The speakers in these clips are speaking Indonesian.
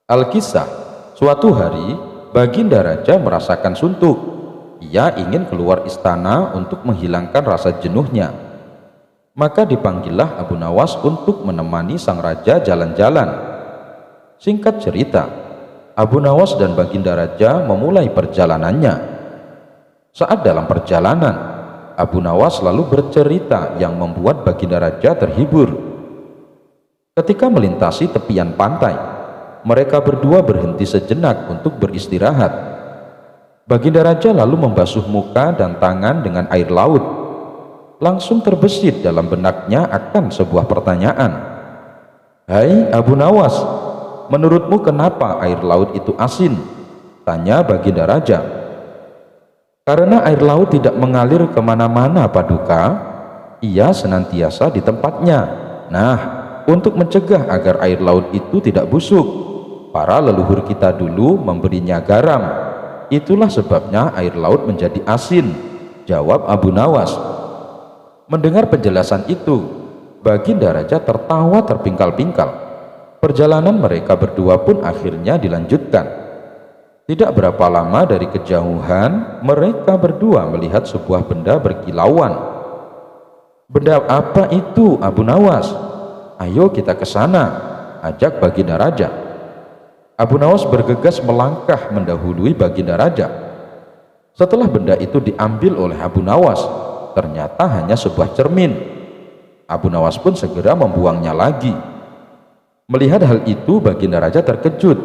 Al-Kisah, suatu hari Baginda Raja merasakan suntuk. Ia ingin keluar istana untuk menghilangkan rasa jenuhnya. Maka dipanggillah Abu Nawas untuk menemani sang raja jalan-jalan. Singkat cerita, Abu Nawas dan Baginda Raja memulai perjalanannya. Saat dalam perjalanan, Abu Nawas lalu bercerita yang membuat Baginda Raja terhibur. Ketika melintasi tepian pantai, mereka berdua berhenti sejenak untuk beristirahat. Baginda Raja lalu membasuh muka dan tangan dengan air laut. Langsung terbesit dalam benaknya akan sebuah pertanyaan. "Hai Abu Nawas, menurutmu kenapa air laut itu asin?" tanya Baginda Raja. "Karena air laut tidak mengalir kemana-mana, Paduka. Ia senantiasa di tempatnya. Nah, untuk mencegah agar air laut itu tidak busuk, para leluhur kita dulu memberinya garam. Itulah sebabnya air laut menjadi asin," jawab Abu Nawas. Mendengar penjelasan itu, Baginda Raja tertawa terpingkal-pingkal. Perjalanan mereka berdua pun akhirnya dilanjutkan. Tidak berapa lama dari kejauhan, mereka berdua melihat sebuah benda berkilauan. "Benda apa itu, Abu Nawas? Ayo kita ke sana," ajak Baginda Raja. Abu Nawas bergegas melangkah mendahului Baginda Raja. Setelah benda itu diambil oleh Abu Nawas, ternyata hanya sebuah cermin. Abu Nawas pun segera membuangnya lagi. Melihat hal itu, Baginda Raja terkejut.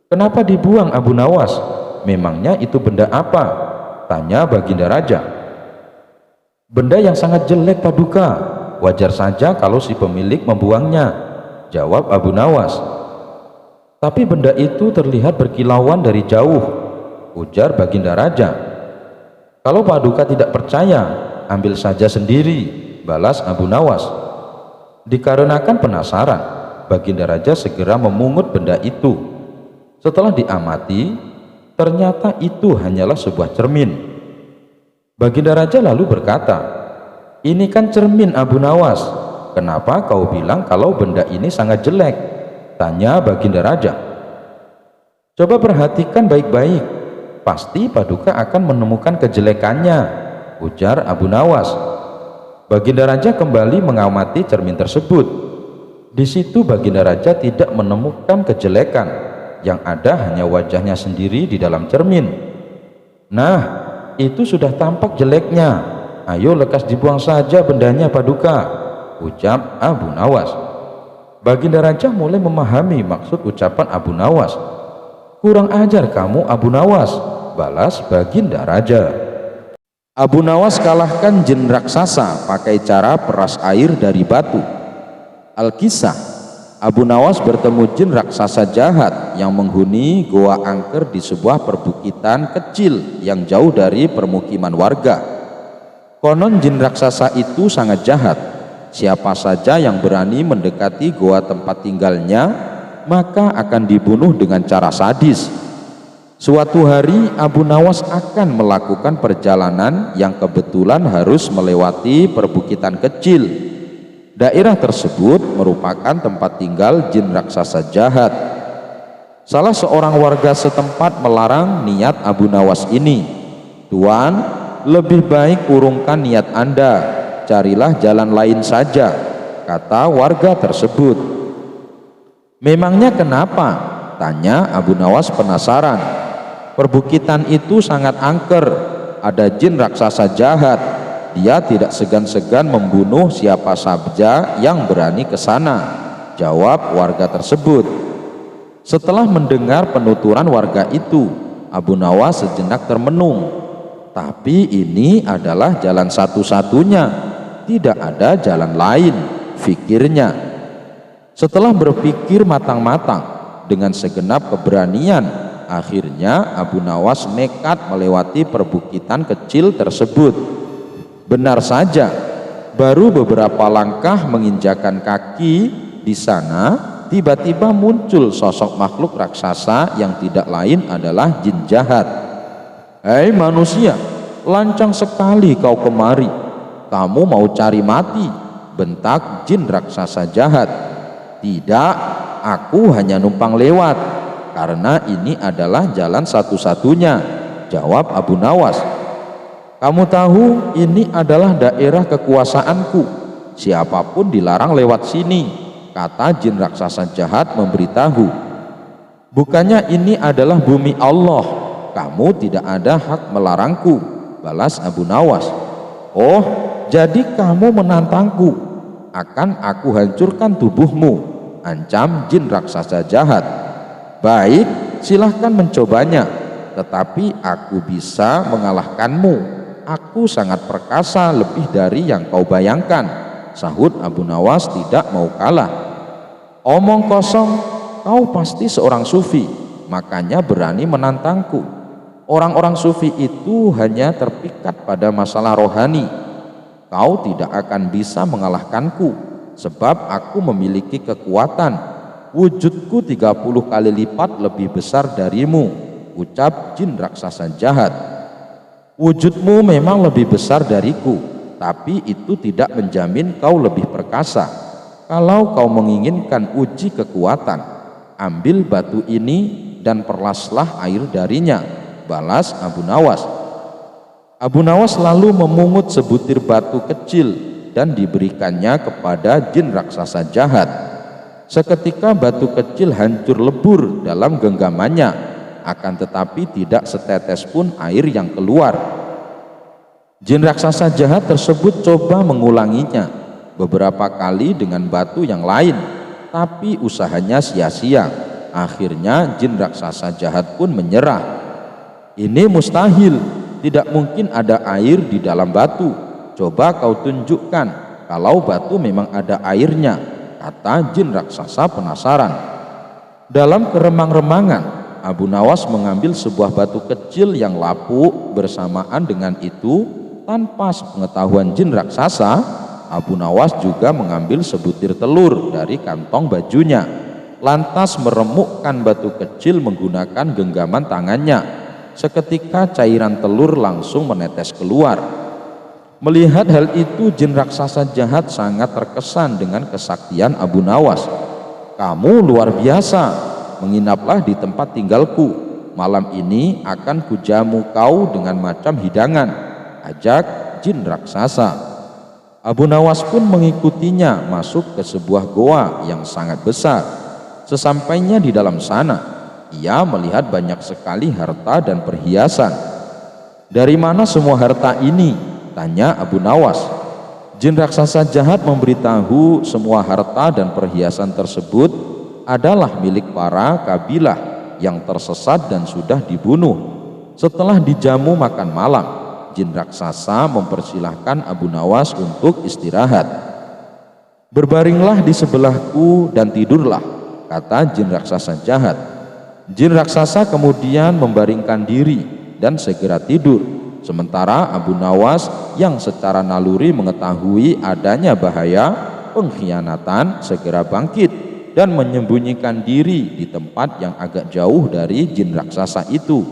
"Kenapa dibuang, Abu Nawas? Memangnya itu benda apa?" tanya Baginda Raja. "Benda yang sangat jelek, Paduka. Wajar saja kalau si pemilik membuangnya," jawab Abu Nawas. "Tapi benda itu terlihat berkilauan dari jauh," ujar Baginda Raja. "Kalau Paduka tidak percaya, ambil saja sendiri," balas Abu Nawas. Dikarenakan penasaran, Baginda Raja segera memungut benda itu. Setelah diamati, ternyata itu hanyalah sebuah cermin. Baginda Raja lalu berkata, "Ini kan cermin, Abu Nawas. Kenapa kau bilang kalau benda ini sangat jelek?" tanya Baginda Raja. "Coba perhatikan baik-baik. Pasti Paduka akan menemukan kejelekannya," ujar Abu Nawas. Baginda Raja kembali mengamati cermin tersebut. Di situ Baginda Raja tidak menemukan kejelekan, yang ada hanya wajahnya sendiri di dalam cermin. "Nah, itu sudah tampak jeleknya. Ayo lekas dibuang saja bendanya, Paduka," ucap Abu Nawas. Baginda Raja mulai memahami maksud ucapan Abu Nawas. "Kurang ajar kamu, Abu Nawas," balas Baginda Raja. Abu Nawas kalahkan jin raksasa pakai cara peras air dari batu. Al-Kisah, Abu Nawas bertemu jin raksasa jahat yang menghuni goa angker di sebuah perbukitan kecil yang jauh dari permukiman warga. Konon jin raksasa itu sangat jahat. Siapa saja yang berani mendekati goa tempat tinggalnya, maka akan dibunuh dengan cara sadis. Suatu hari Abu Nawas akan melakukan perjalanan yang kebetulan harus melewati perbukitan kecil. Daerah tersebut merupakan tempat tinggal jin raksasa jahat. Salah seorang warga setempat melarang niat Abu Nawas ini. "Tuan, lebih baik urungkan niat Anda, carilah jalan lain saja," kata warga tersebut. "Memangnya kenapa?" tanya Abu Nawas penasaran. "Perbukitan itu sangat angker, ada jin raksasa jahat. Dia tidak segan-segan membunuh siapa saja yang berani ke sana," jawab warga tersebut. Setelah mendengar penuturan warga itu, Abu Nawas sejenak termenung. Tapi ini adalah jalan satu-satunya, tidak ada jalan lain, fikirnya. Setelah berpikir matang-matang dengan segenap keberanian, akhirnya Abu Nawas nekat melewati perbukitan kecil tersebut. Benar saja, baru beberapa langkah menginjakan kaki di sana, tiba-tiba muncul sosok makhluk raksasa yang tidak lain adalah jin jahat. "Hei manusia, lancang sekali kau kemari. Kamu mau cari mati?" bentak jin raksasa jahat. "Tidak, Aku hanya numpang lewat, karena ini adalah jalan satu-satunya, jawab Abu Nawas. Kamu tahu ini adalah daerah kekuasaanku, siapapun dilarang lewat sini, kata jin raksasa jahat memberitahu. Bukannya ini adalah bumi Allah, kamu tidak ada hak melarangku, balas Abu Nawas. Oh, jadi kamu menantangku, akan aku hancurkan tubuhmu, ancam jin raksasa jahat. Baik, silahkan mencobanya, tetapi aku bisa mengalahkanmu. Aku sangat perkasa lebih dari yang kau bayangkan, sahut Abu Nawas tidak mau kalah. Omong kosong, kau pasti seorang sufi, makanya berani menantangku. Orang-orang sufi itu hanya terpikat pada masalah rohani. Kau tidak akan bisa mengalahkanku, sebab aku memiliki kekuatan. Wujudku 30 kali lipat lebih besar darimu, ucap jin raksasa jahat. Wujudmu memang lebih besar dariku, tapi itu tidak menjamin kau lebih perkasa. Kalau kau menginginkan uji kekuatan, ambil batu ini dan perlaslah air darinya, balas Abu Nawas. Abu Nawas lalu memungut sebutir batu kecil dan diberikannya kepada jin raksasa jahat. Seketika batu kecil hancur lebur dalam genggamannya, akan tetapi tidak setetes pun air yang keluar. Jin raksasa jahat tersebut coba mengulanginya beberapa kali dengan batu yang lain, tapi usahanya sia-sia. Akhirnya jin raksasa jahat pun menyerah. Ini mustahil, tidak mungkin ada air di dalam batu. Coba kau tunjukkan kalau batu memang ada airnya, kata jin raksasa penasaran. Dalam keremang-remangan, Abu Nawas mengambil sebuah batu kecil yang lapuk. Bersamaan dengan itu, tanpa pengetahuan jin raksasa, Abu Nawas juga mengambil sebutir telur dari kantong bajunya, lantas meremukkan batu kecil menggunakan genggaman tangannya. Seketika cairan telur langsung menetes keluar. Melihat hal itu, jin raksasa jahat sangat terkesan dengan kesaktian Abu Nawas. Kamu luar biasa, menginaplah di tempat tinggalku. Malam ini akan kujamu kau dengan macam hidangan, ajak jin raksasa. Abu Nawas pun mengikutinya masuk ke sebuah goa yang sangat besar. Sesampainya di dalam sana, ia melihat banyak sekali harta dan perhiasan. Dari mana semua harta ini? Tanya Abu Nawas. Jin raksasa jahat memberitahu semua harta dan perhiasan tersebut adalah milik para kabilah yang tersesat dan sudah dibunuh. Setelah dijamu makan malam, jin raksasa mempersilahkan Abu Nawas untuk istirahat. Berbaringlah di sebelahku dan tidurlah, kata jin raksasa jahat. Jin raksasa kemudian membaringkan diri dan segera tidur, sementara Abu Nawas yang secara naluri mengetahui adanya bahaya pengkhianatan segera bangkit dan menyembunyikan diri di tempat yang agak jauh dari jin raksasa itu.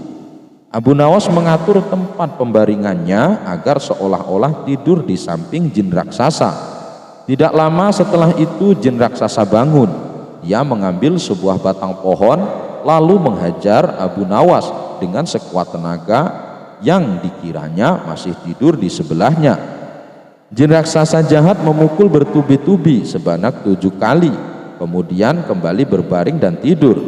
Abu Nawas mengatur tempat pembaringannya agar seolah-olah tidur di samping jin raksasa. Tidak lama setelah itu jin raksasa bangun. Ia mengambil sebuah batang pohon lalu menghajar Abu Nawas dengan sekuat tenaga yang dikiranya masih tidur di sebelahnya. Jin raksasa jahat memukul bertubi-tubi sebanyak 7 kali, kemudian kembali berbaring dan tidur.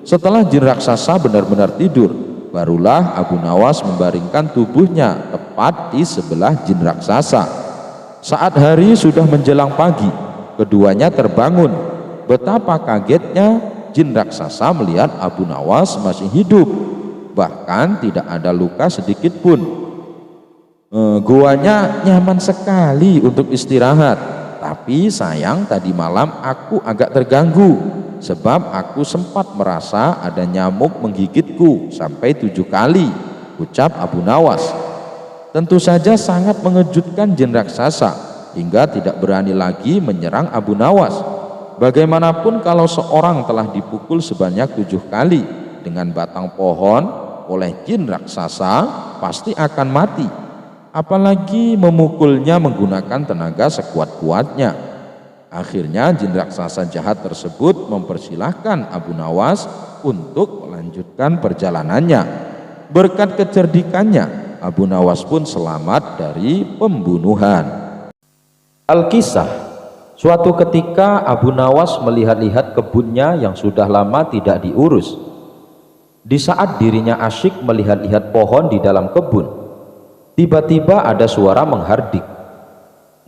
Setelah jin raksasa benar-benar tidur, barulah Abu Nawas membaringkan tubuhnya tepat di sebelah jin raksasa. Saat hari sudah menjelang pagi, keduanya terbangun. Betapa kagetnya jin raksasa melihat Abu Nawas masih hidup, bahkan tidak ada luka sedikit pun. Guanya nyaman sekali untuk istirahat, tapi sayang tadi malam aku agak terganggu, sebab aku sempat merasa ada nyamuk menggigitku sampai 7 kali, ucap Abu Nawas. Tentu saja sangat mengejutkan jin raksasa, hingga tidak berani lagi menyerang Abu Nawas. Bagaimanapun kalau seorang telah dipukul sebanyak 7 kali dengan batang pohon oleh jin raksasa, pasti akan mati. Apalagi memukulnya menggunakan tenaga sekuat-kuatnya. Akhirnya jin raksasa jahat tersebut mempersilahkan Abu Nawas untuk melanjutkan perjalanannya. Berkat kecerdikannya, Abu Nawas pun selamat dari pembunuhan. Al-Kisah, suatu ketika Abu Nawas melihat-lihat kebunnya yang sudah lama tidak diurus. Di saat dirinya asyik melihat-lihat pohon di dalam kebun, tiba-tiba ada suara menghardik.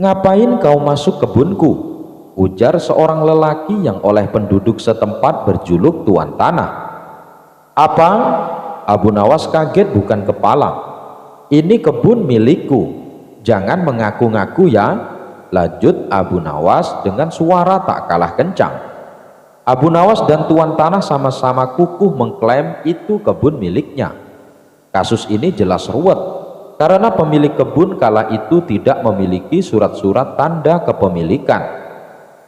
"Ngapain kau masuk kebunku?" ujar seorang lelaki yang oleh penduduk setempat berjuluk Tuan Tanah. "Apa?" Abu Nawas kaget bukan kepala. "Ini kebun milikku, jangan mengaku-ngaku ya," lanjut Abu Nawas dengan suara tak kalah kencang. Abu Nawas dan Tuan Tanah sama-sama kukuh mengklaim itu kebun miliknya. Kasus ini jelas ruwet karena pemilik kebun kala itu tidak memiliki surat-surat tanda kepemilikan.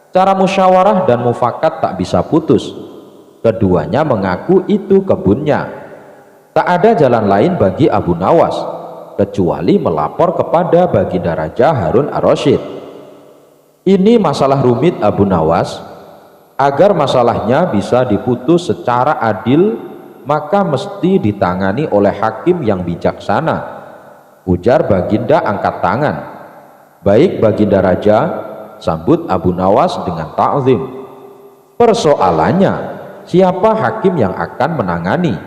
Cara musyawarah dan mufakat tak bisa putus. Keduanya mengaku itu kebunnya. Tak ada jalan lain bagi Abu Nawas kecuali melapor kepada Baginda Raja Harun ar-Rasyid. Ini masalah rumit Abu Nawas. Agar masalahnya bisa diputus secara adil, maka mesti ditangani oleh hakim yang bijaksana, ujar Baginda angkat tangan. "Baik Baginda Raja," sambut Abu Nawas dengan ta'zim. "Persoalannya, siapa hakim yang akan menangani?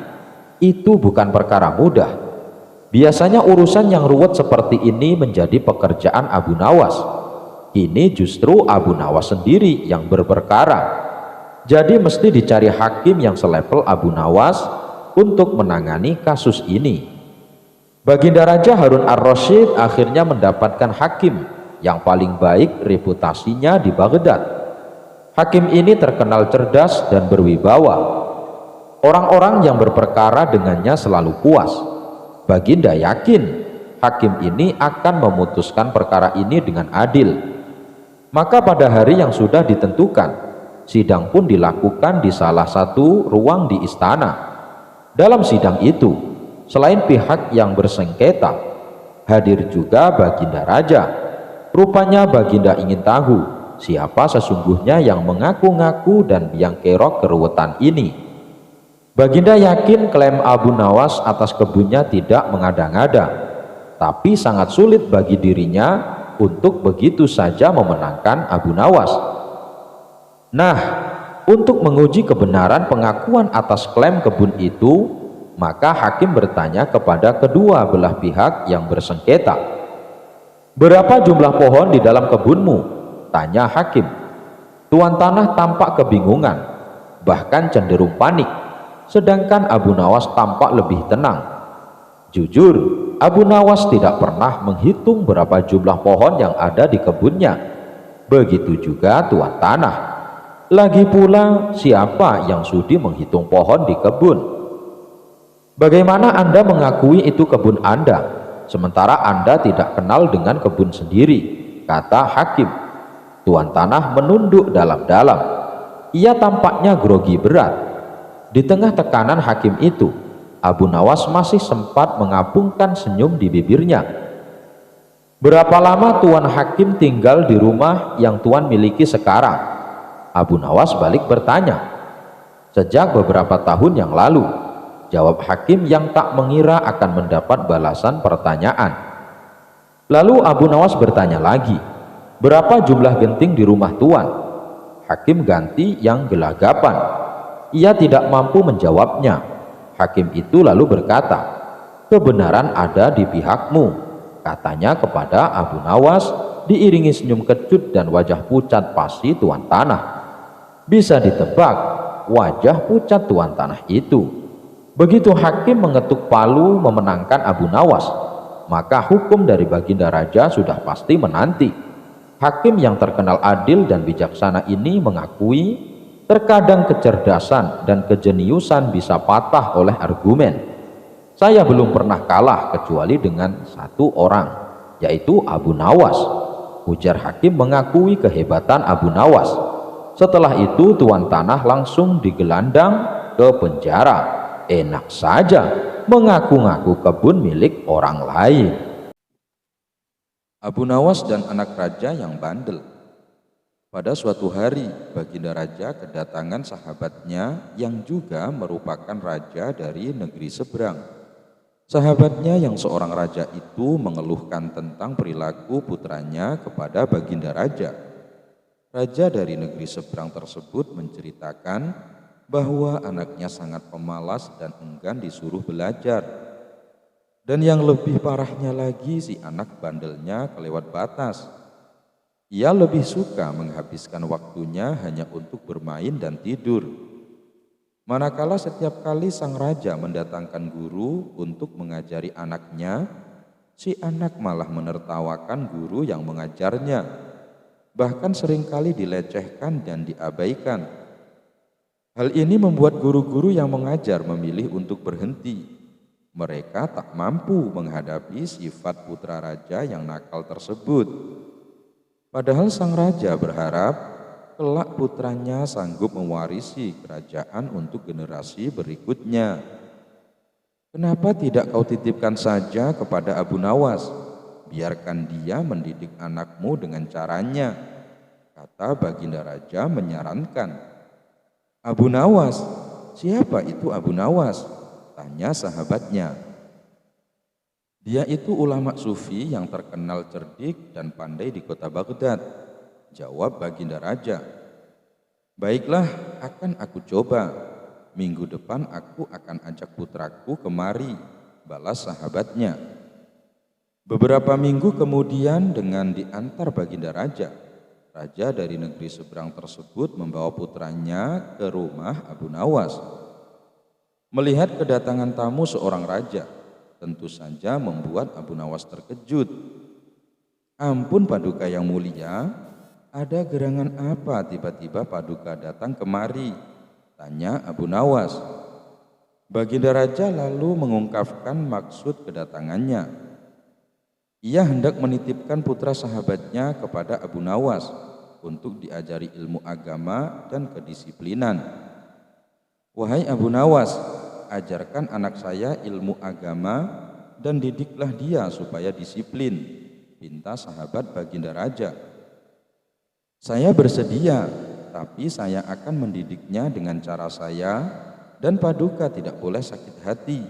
Itu bukan perkara mudah. Biasanya urusan yang ruwet seperti ini menjadi pekerjaan Abu Nawas. Kini justru Abu Nawas sendiri yang berperkara. Jadi mesti dicari hakim yang selevel Abu Nawas untuk menangani kasus ini." Baginda Raja Harun ar-Rasyid akhirnya mendapatkan hakim yang paling baik reputasinya di Baghdad. Hakim ini terkenal cerdas dan berwibawa. Orang-orang yang berperkara dengannya selalu puas. Baginda yakin hakim ini akan memutuskan perkara ini dengan adil. Maka pada hari yang sudah ditentukan, sidang pun dilakukan di salah satu ruang di istana. Dalam sidang itu, selain pihak yang bersengketa, hadir juga Baginda Raja. Rupanya Baginda ingin tahu siapa sesungguhnya yang mengaku-ngaku dan biang kerok keruwetan ini. Baginda yakin klaim Abu Nawas atas kebunnya tidak mengada-ngada, tapi sangat sulit bagi dirinya untuk begitu saja memenangkan Abu Nawas. Nah, untuk menguji kebenaran pengakuan atas klaim kebun itu, maka hakim bertanya kepada kedua belah pihak yang bersengketa. "Berapa jumlah pohon di dalam kebunmu?" tanya hakim. Tuan Tanah tampak kebingungan, bahkan cenderung panik, sedangkan Abu Nawas tampak lebih tenang. Jujur, Abu Nawas tidak pernah menghitung berapa jumlah pohon yang ada di kebunnya. Begitu juga Tuan Tanah. Lagi pula, siapa yang sudi menghitung pohon di kebun? "Bagaimana Anda mengakui itu kebun Anda, sementara Anda tidak kenal dengan kebun sendiri?" kata hakim. Tuan Tanah menunduk dalam-dalam. Ia tampaknya grogi berat. Di tengah tekanan hakim itu, Abu Nawas masih sempat mengapungkan senyum di bibirnya. "Berapa lama Tuan Hakim tinggal di rumah yang Tuan miliki sekarang?" Abu Nawas balik bertanya. "Sejak beberapa tahun yang lalu," jawab hakim yang tak mengira akan mendapat balasan pertanyaan. Lalu Abu Nawas bertanya lagi, "Berapa jumlah genting di rumah Tuan?" Hakim ganti yang gelagapan. Ia tidak mampu menjawabnya. Hakim itu lalu berkata, "Kebenaran ada di pihakmu," katanya kepada Abu Nawas diiringi senyum kecut dan wajah pucat pasi Tuan Tanah. Bisa ditebak wajah pucat Tuan Tanah itu. Begitu hakim mengetuk palu memenangkan Abu Nawas, maka hukum dari Baginda Raja sudah pasti menanti. Hakim yang terkenal adil dan bijaksana ini mengakui terkadang kecerdasan dan kejeniusan bisa patah oleh argumen. "Saya belum pernah kalah kecuali dengan satu orang, yaitu Abu Nawas," ujar hakim mengakui kehebatan Abu Nawas. Setelah itu Tuan Tanah langsung digelandang ke penjara. Enak saja mengaku-ngaku kebun milik orang lain. Abu Nawas dan anak raja yang bandel. Pada suatu hari, Baginda Raja kedatangan sahabatnya yang juga merupakan raja dari negeri seberang. Sahabatnya yang seorang raja itu mengeluhkan tentang perilaku putranya kepada Baginda Raja. Raja dari negeri seberang tersebut menceritakan bahwa anaknya sangat pemalas dan enggan disuruh belajar. Dan yang lebih parahnya lagi, si anak bandelnya kelewat batas. Ia lebih suka menghabiskan waktunya hanya untuk bermain dan tidur. Manakala setiap kali sang raja mendatangkan guru untuk mengajari anaknya, si anak malah menertawakan guru yang mengajarnya, bahkan seringkali dilecehkan dan diabaikan. Hal ini membuat guru-guru yang mengajar memilih untuk berhenti. Mereka tak mampu menghadapi sifat putra raja yang nakal tersebut. Padahal sang raja berharap kelak putranya sanggup mewarisi kerajaan untuk generasi berikutnya. Kenapa tidak kau titipkan saja kepada Abu Nawas? Biarkan dia mendidik anakmu dengan caranya, kata Baginda Raja menyarankan. Abu Nawas? Siapa itu Abu Nawas? Tanya sahabatnya. Dia itu ulama sufi yang terkenal cerdik dan pandai di kota Baghdad, jawab Baginda Raja. Baiklah, akan aku coba. Minggu depan aku akan ajak putraku kemari, balas sahabatnya. Beberapa minggu kemudian dengan diantar Baginda Raja, raja dari negeri seberang tersebut membawa putranya ke rumah Abu Nawas. Melihat kedatangan tamu seorang raja, tentu saja membuat Abu Nawas terkejut. Ampun Paduka yang mulia, ada gerangan apa tiba-tiba Paduka datang kemari? Tanya Abu Nawas. Baginda Raja lalu mengungkapkan maksud kedatangannya. Ia hendak menitipkan putra sahabatnya kepada Abu Nawas untuk diajari ilmu agama dan kedisiplinan. Wahai Abu Nawas, ajarkan anak saya ilmu agama dan didiklah dia supaya disiplin, pinta sahabat Baginda Raja. Saya bersedia, tapi saya akan mendidiknya dengan cara saya dan Paduka tidak boleh sakit hati,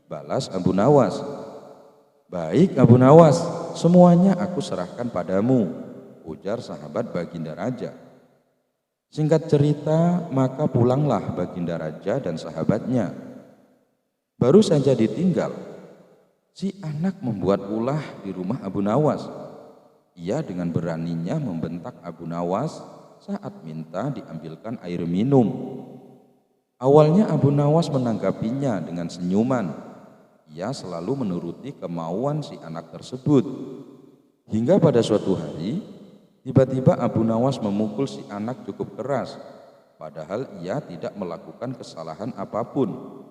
balas Abu Nawas. Baik Abu Nawas, semuanya aku serahkan padamu, ujar sahabat Baginda Raja. Singkat cerita, maka pulanglah Baginda Raja dan sahabatnya. Baru saja ditinggal, si anak membuat ulah di rumah Abu Nawas. Ia dengan beraninya membentak Abu Nawas saat minta diambilkan air minum. Awalnya Abu Nawas menanggapinya dengan senyuman. Ia selalu menuruti kemauan si anak tersebut. Hingga pada suatu hari, tiba-tiba Abu Nawas memukul si anak cukup keras, padahal ia tidak melakukan kesalahan apapun.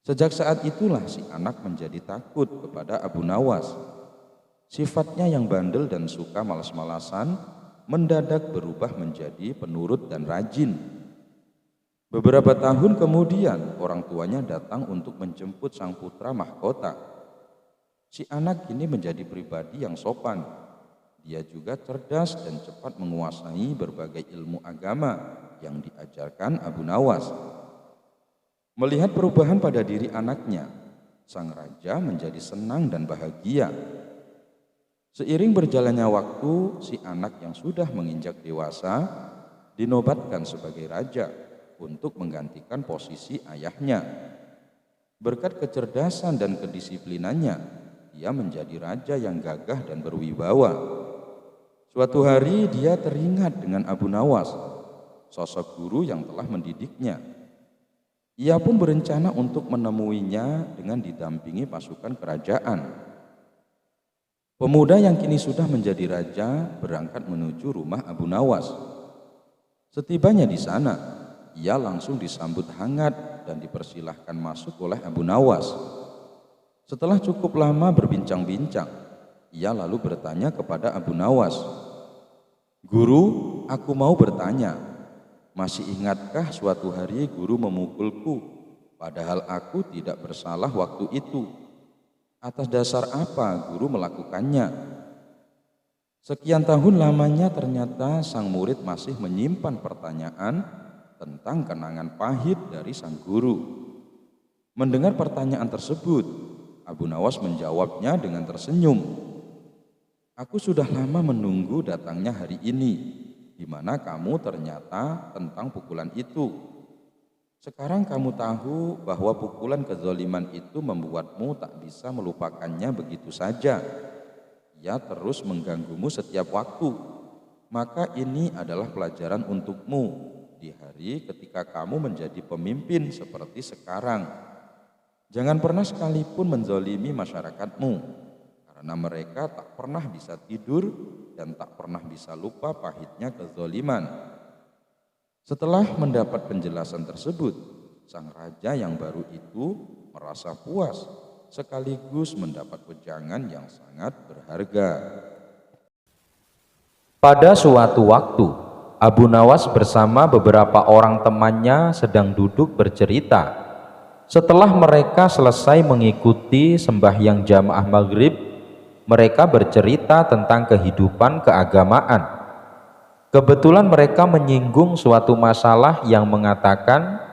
Sejak saat itulah si anak menjadi takut kepada Abu Nawas. Sifatnya yang bandel dan suka malas-malasan mendadak berubah menjadi penurut dan rajin. Beberapa tahun kemudian orang tuanya datang untuk menjemput sang putra mahkota. Si anak kini menjadi pribadi yang sopan. Dia juga cerdas dan cepat menguasai berbagai ilmu agama yang diajarkan Abu Nawas. Melihat perubahan pada diri anaknya, sang raja menjadi senang dan bahagia. Seiring berjalannya waktu, si anak yang sudah menginjak dewasa dinobatkan sebagai raja untuk menggantikan posisi ayahnya. Berkat kecerdasan dan kedisiplinannya, ia menjadi raja yang gagah dan berwibawa. Suatu hari dia teringat dengan Abu Nawas, sosok guru yang telah mendidiknya. Ia pun berencana untuk menemuinya dengan didampingi pasukan kerajaan. Pemuda yang kini sudah menjadi raja berangkat menuju rumah Abu Nawas. Setibanya di sana, ia langsung disambut hangat dan dipersilahkan masuk oleh Abu Nawas. Setelah cukup lama berbincang-bincang, ia lalu bertanya kepada Abu Nawas, "Guru, aku mau bertanya, masih ingatkah suatu hari guru memukulku, padahal aku tidak bersalah waktu itu? Atas dasar apa guru melakukannya?" Sekian tahun lamanya ternyata sang murid masih menyimpan pertanyaan tentang kenangan pahit dari sang guru. Mendengar pertanyaan tersebut, Abu Nawas menjawabnya dengan tersenyum. Aku sudah lama menunggu datangnya hari ini, di mana kamu ternyata tentang pukulan itu. Sekarang kamu tahu bahwa pukulan kezaliman itu membuatmu tak bisa melupakannya begitu saja. Ia terus mengganggumu setiap waktu. Maka ini adalah pelajaran untukmu di hari ketika kamu menjadi pemimpin seperti sekarang. Jangan pernah sekalipun menzalimi masyarakatmu, karena mereka tak pernah bisa tidur dan tak pernah bisa lupa pahitnya kezaliman. Setelah mendapat penjelasan tersebut, sang raja yang baru itu merasa puas sekaligus mendapat wejangan yang sangat berharga. Pada suatu waktu, Abu Nawas bersama beberapa orang temannya sedang duduk bercerita. Setelah mereka selesai mengikuti sembahyang jamaah maghrib, mereka bercerita tentang kehidupan keagamaan. Kebetulan mereka menyinggung suatu masalah yang mengatakan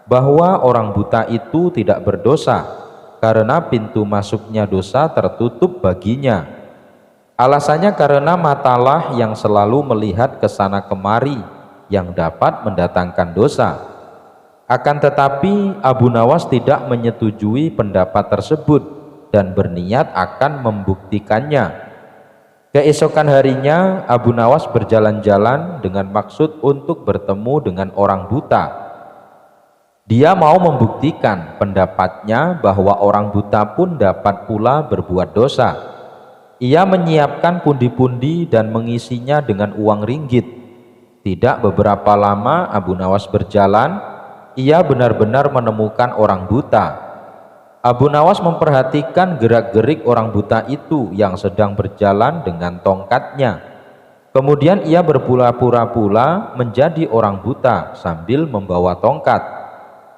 bahwa orang buta itu tidak berdosa karena pintu masuknya dosa tertutup baginya. Alasannya karena matalah yang selalu melihat ke sana kemari yang dapat mendatangkan dosa. Akan tetapi Abu Nawas tidak menyetujui pendapat tersebut dan berniat akan membuktikannya. Keesokan harinya Abu Nawas berjalan-jalan dengan maksud untuk bertemu dengan orang buta. Dia mau membuktikan pendapatnya bahwa orang buta pun dapat pula berbuat dosa. Ia menyiapkan pundi-pundi dan mengisinya dengan uang ringgit. Tidak beberapa lama Abu Nawas berjalan, ia benar-benar menemukan orang buta. Abu Nawas memperhatikan gerak-gerik orang buta itu yang sedang berjalan dengan tongkatnya. Kemudian ia berpura-pura pula menjadi orang buta sambil membawa tongkat.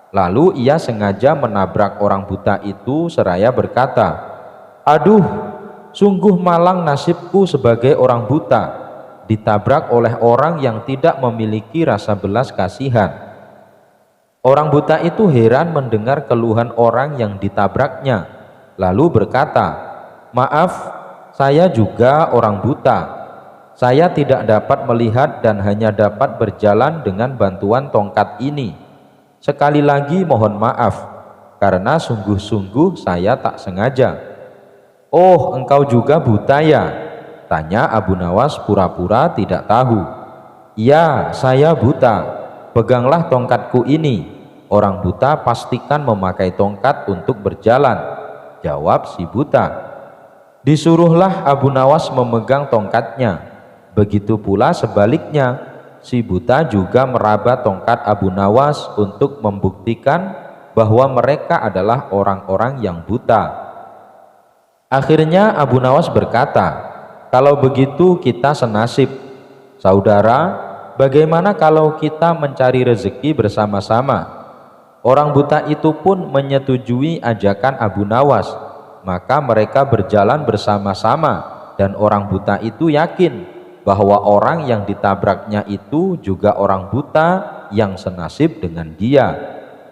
Lalu ia sengaja menabrak orang buta itu seraya berkata, "Aduh, sungguh malang nasibku sebagai orang buta, ditabrak oleh orang yang tidak memiliki rasa belas kasihan." Orang buta itu heran mendengar keluhan orang yang ditabraknya, lalu berkata, "Maaf, saya juga orang buta. Saya tidak dapat melihat dan hanya dapat berjalan dengan bantuan tongkat ini. Sekali lagi mohon maaf, karena sungguh-sungguh saya tak sengaja." "Oh, engkau juga buta ya?" tanya Abu Nawas pura-pura tidak tahu. "Ya, saya buta. Peganglah tongkatku ini. Orang buta pastikan memakai tongkat untuk berjalan," jawab si buta. Disuruhlah Abu Nawas memegang tongkatnya. Begitu pula sebaliknya, si buta juga meraba tongkat Abu Nawas untuk membuktikan bahwa mereka adalah orang-orang yang buta. Akhirnya Abu Nawas berkata, "Kalau begitu kita senasib. Saudara, bagaimana kalau kita mencari rezeki bersama-sama?" Orang buta itu pun menyetujui ajakan Abu Nawas. Maka mereka berjalan bersama-sama dan orang buta itu yakin bahwa orang yang ditabraknya itu juga orang buta yang senasib dengan dia.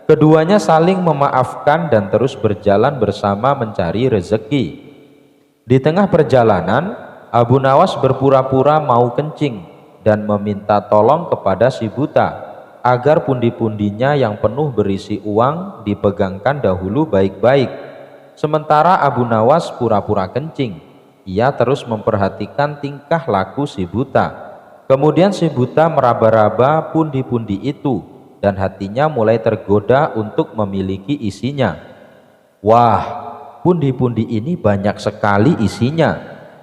Keduanya saling memaafkan dan terus berjalan bersama mencari rezeki. Di tengah perjalanan, Abu Nawas berpura-pura mau kencing dan meminta tolong kepada si buta agar pundi-pundinya yang penuh berisi uang dipegangkan dahulu baik-baik. Sementara Abu Nawas pura-pura kencing, ia terus memperhatikan tingkah laku si buta. Kemudian si buta meraba-raba pundi-pundi itu dan hatinya mulai tergoda untuk memiliki isinya. "Wah, pundi-pundi ini banyak sekali isinya.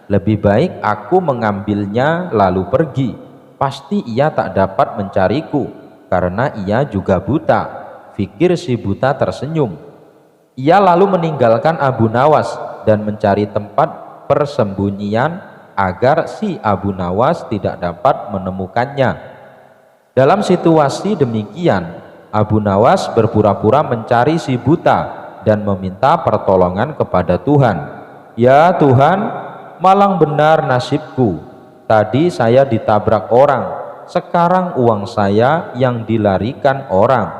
Lebih baik aku mengambilnya lalu pergi. Pasti ia tak dapat mencariku karena ia juga buta," pikir si buta tersenyum. Ia lalu meninggalkan Abu Nawas dan mencari tempat persembunyian agar si Abu Nawas tidak dapat menemukannya. Dalam situasi demikian, Abu Nawas berpura-pura mencari si buta dan meminta pertolongan kepada Tuhan. "Ya Tuhan, malang benar nasibku. tadi saya ditabrak orang, sekarang uang saya yang dilarikan orang.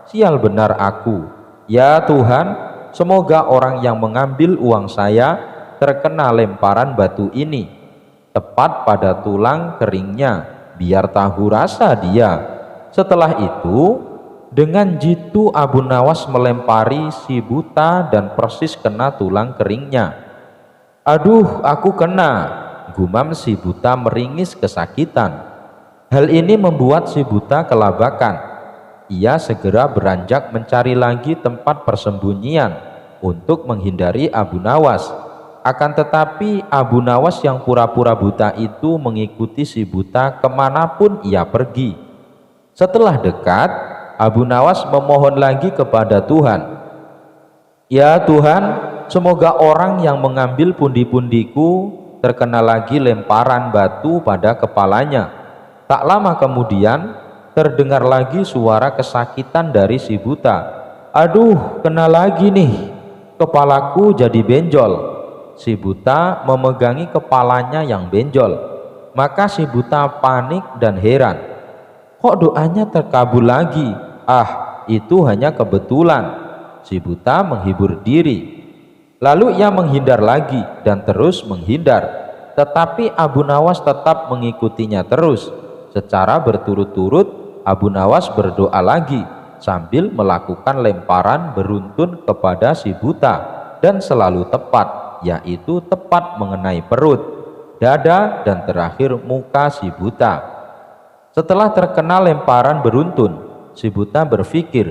Sial benar aku. Ya Tuhan, semoga orang yang mengambil uang saya terkena lemparan batu ini, tepat pada tulang keringnya, biar tahu rasa dia. Setelah itu, dengan jitu Abu Nawas melempari si buta dan persis kena tulang keringnya. Aduh, aku kena, gumam si buta meringis kesakitan. Hal ini membuat si buta kelabakan. Ia segera beranjak mencari lagi tempat persembunyian untuk menghindari Abu Nawas. Akan tetapi Abu Nawas yang pura-pura buta itu mengikuti si buta kemanapun ia pergi. Setelah dekat, Abu Nawas memohon lagi kepada Tuhan. Ya Tuhan, semoga orang yang mengambil pundi-pundiku terkena lagi lemparan batu pada kepalanya. Tak lama kemudian terdengar lagi suara kesakitan dari si buta. Aduh, kena lagi nih, kepalaku jadi benjol. Si buta memegangi kepalanya yang benjol. Maka si buta panik dan heran. Kok doanya terkabul lagi? Ah, itu hanya kebetulan. Si buta menghibur diri. Lalu ia menghindar lagi dan terus menghindar. Tetapi Abu Nawas tetap mengikutinya terus. Secara berturut-turut Abu Nawas berdoa lagi sambil melakukan lemparan beruntun kepada si buta dan selalu tepat, yaitu tepat mengenai perut, dada, dan terakhir muka si buta. Setelah terkena lemparan beruntun, si buta berpikir,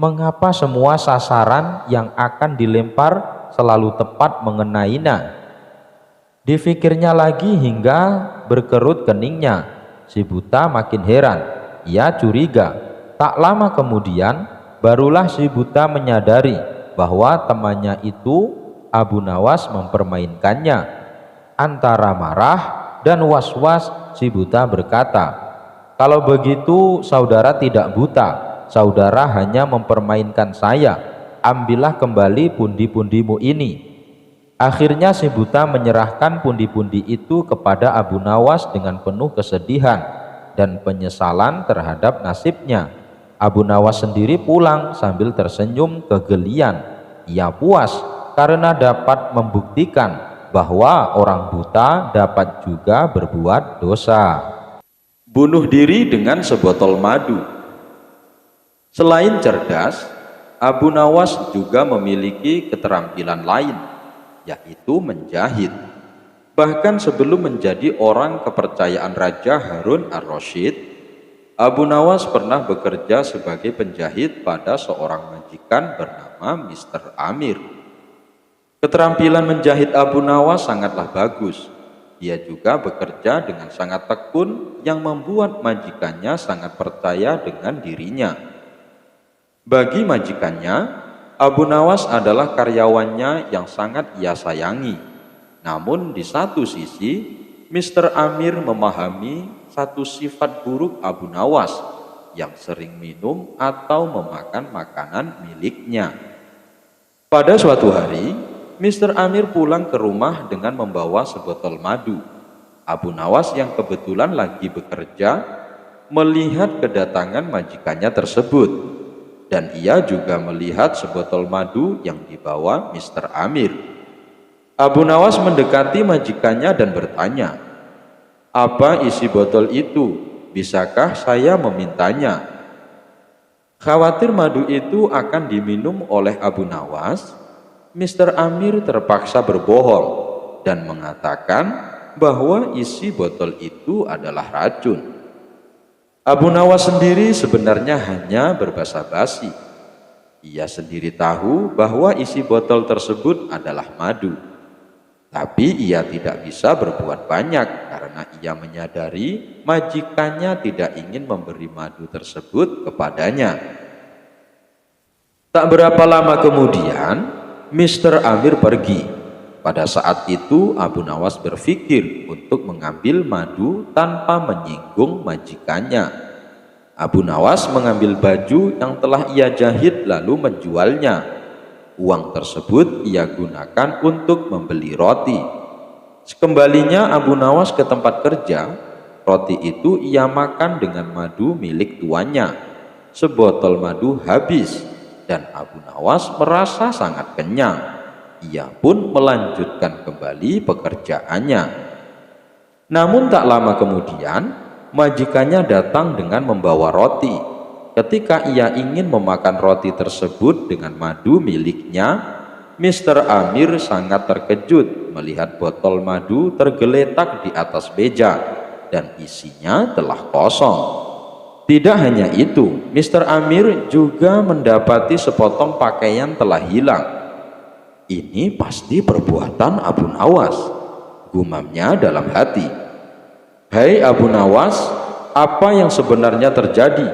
mengapa semua sasaran yang akan dilempar selalu tepat mengenainya? Difikirnya lagi hingga berkerut keningnya. Si buta makin heran. Ia curiga. Tak lama kemudian, barulah si buta menyadari bahwa temannya itu Abu Nawas mempermainkannya. Antara marah dan was-was, si buta berkata, kalau begitu saudara tidak buta, saudara hanya mempermainkan saya. Ambillah kembali pundi-pundimu ini. Akhirnya si buta menyerahkan pundi-pundi itu kepada Abu Nawas dengan penuh kesedihan dan penyesalan terhadap nasibnya. Abu Nawas sendiri pulang sambil tersenyum kegelian. Ia puas karena dapat membuktikan bahwa orang buta dapat juga berbuat dosa. Bunuh diri dengan sebotol madu. Selain cerdas, Abu Nawas juga memiliki keterampilan lain, yaitu menjahit. Bahkan sebelum menjadi orang kepercayaan Raja Harun ar-Rasyid, Abu Nawas pernah bekerja sebagai penjahit pada seorang majikan bernama Mr. Amir. Keterampilan menjahit Abu Nawas sangatlah bagus. Dia juga bekerja dengan sangat tekun yang membuat majikannya sangat percaya dengan dirinya. Bagi majikannya, Abu Nawas adalah karyawannya yang sangat ia sayangi. Namun di satu sisi, Mr. Amir memahami satu sifat buruk Abu Nawas yang sering minum atau memakan makanan miliknya. Pada suatu hari, Mr. Amir pulang ke rumah dengan membawa sebotol madu. Abu Nawas yang kebetulan lagi bekerja melihat kedatangan majikannya tersebut, dan ia juga melihat sebotol madu yang dibawa Mr. Amir. Abu Nawas mendekati majikannya dan bertanya, "Apa isi botol itu? Bisakah saya memintanya?" Khawatir madu itu akan diminum oleh Abu Nawas, Mr. Amir terpaksa berbohong dan mengatakan bahwa isi botol itu adalah racun. Abu Nawas sendiri sebenarnya hanya berbasa-basi. Ia sendiri tahu bahwa isi botol tersebut adalah madu. Tapi ia tidak bisa berbuat banyak karena ia menyadari majikannya tidak ingin memberi madu tersebut kepadanya. Tak berapa lama kemudian, Mr. Amir pergi. Pada saat itu Abu Nawas berpikir untuk mengambil madu tanpa menyinggung majikannya. Abu Nawas mengambil baju yang telah ia jahit lalu menjualnya. Uang tersebut ia gunakan untuk membeli roti. Sekembalinya Abu Nawas ke tempat kerja, roti itu ia makan dengan madu milik tuannya. Sebotol madu habis dan Abu Nawas merasa sangat kenyang. Ia pun melanjutkan kembali pekerjaannya. Namun tak lama kemudian, majikannya datang dengan membawa roti. Ketika ia ingin memakan roti tersebut dengan madu miliknya, Mr. Amir sangat terkejut melihat botol madu tergeletak di atas meja dan isinya telah kosong. Tidak hanya itu, Mr. Amir juga mendapati sepotong pakaian telah hilang. Ini pasti perbuatan Abu Nawas, gumamnya dalam hati. Hai Abu Nawas, apa yang sebenarnya terjadi?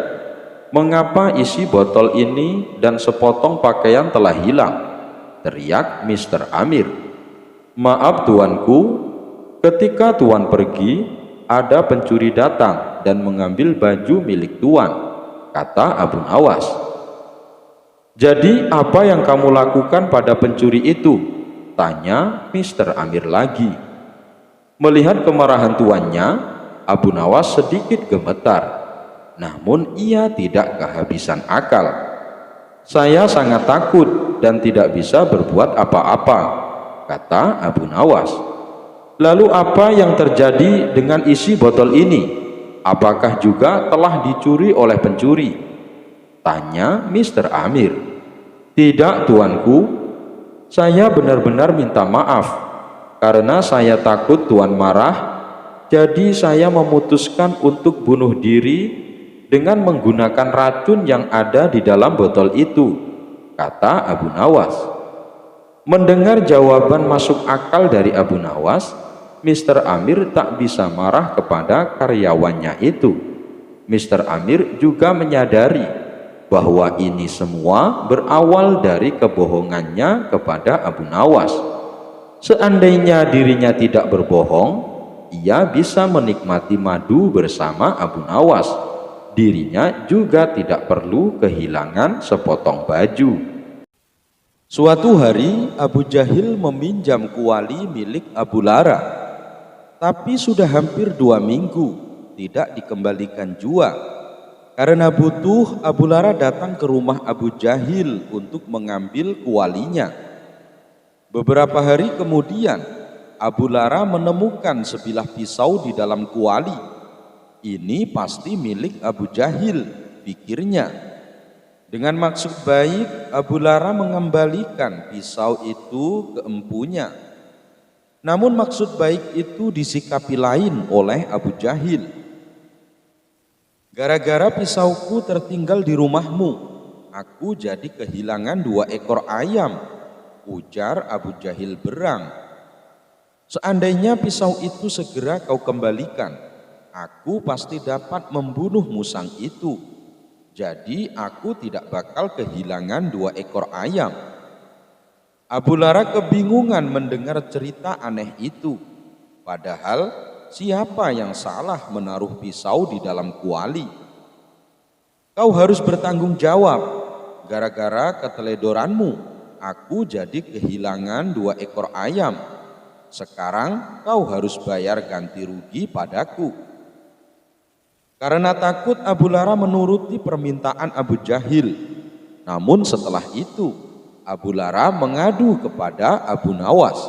Mengapa isi botol ini dan sepotong pakaian telah hilang? Teriak Mr. Amir. Maaf tuanku, ketika tuan pergi, ada pencuri datang dan mengambil baju milik tuan, kata Abu Nawas. Jadi apa yang kamu lakukan pada pencuri itu? Tanya Mr. Amir lagi. Melihat kemarahan tuannya, Abu Nawas sedikit gemetar. Namun ia tidak kehabisan akal. Saya sangat takut dan tidak bisa berbuat apa-apa, kata Abu Nawas. Lalu apa yang terjadi dengan isi botol ini? Apakah juga telah dicuri oleh pencuri? Tanya Mr. Amir. Tidak tuanku, saya benar-benar minta maaf. Karena saya takut tuan marah, jadi saya memutuskan untuk bunuh diri dengan menggunakan racun yang ada di dalam botol itu, kata Abu Nawas. Mendengar jawaban masuk akal dari Abu Nawas, Mr. Amir tak bisa marah kepada karyawannya itu. Mr. Amir juga menyadari bahwa ini semua berawal dari kebohongannya kepada Abu Nawas. Seandainya dirinya tidak berbohong, ia bisa menikmati madu bersama Abu Nawas. Dirinya juga tidak perlu kehilangan sepotong baju. Suatu hari Abu Jahil meminjam kuali milik Abu Lara, tapi sudah hampir 2 minggu tidak dikembalikan jua. Karena butuh, Abu Lara datang ke rumah Abu Jahil untuk mengambil kualinya. Beberapa hari kemudian Abu Lara menemukan sebilah pisau di dalam kuali. Ini pasti milik Abu Jahil, pikirnya. Dengan maksud baik, Abu Lara mengembalikan pisau itu ke empunya. Namun maksud baik itu disikapi lain oleh Abu Jahil. Gara-gara pisauku tertinggal di rumahmu, aku jadi kehilangan 2 ekor ayam, ujar Abu Jahil berang. Seandainya pisau itu segera kau kembalikan, aku pasti dapat membunuh musang itu. Jadi aku tidak bakal kehilangan 2 ekor ayam. Abu Lara kebingungan mendengar cerita aneh itu. Padahal siapa yang salah menaruh pisau di dalam kuali? Kau harus bertanggung jawab. Gara-gara keteledoranmu, aku jadi kehilangan 2 ekor ayam. Sekarang kau harus bayar ganti rugi padaku. Karena takut, Abu Lara menuruti permintaan Abu Jahil. Namun setelah itu, Abu Lara mengadu kepada Abu Nawas.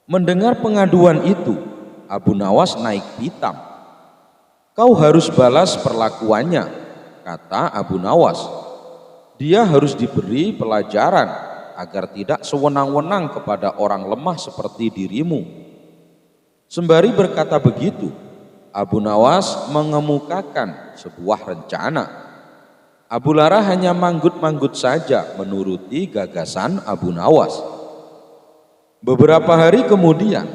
Mendengar pengaduan itu, Abu Nawas naik pitam. Kau harus balas perlakuannya, kata Abu Nawas. Dia harus diberi pelajaran agar tidak sewenang-wenang kepada orang lemah seperti dirimu. Sembari berkata begitu, Abu Nawas mengemukakan sebuah rencana. Abu Lara hanya manggut-manggut saja menuruti gagasan Abu Nawas. Beberapa hari kemudian,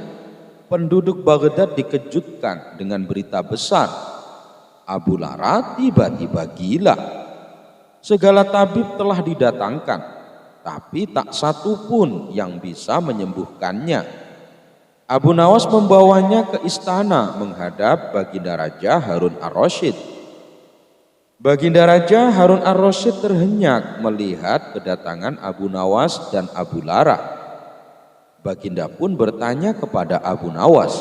penduduk Baghdad dikejutkan dengan berita besar. Abu Lara tiba-tiba gila. Segala tabib telah didatangkan, tapi tak satu pun yang bisa menyembuhkannya. Abu Nawas membawanya ke istana menghadap Baginda Raja Harun ar-Rasyid. Baginda Raja Harun ar-Rasyid terhenyak melihat kedatangan Abu Nawas dan Abu Lara. Baginda pun bertanya kepada Abu Nawas,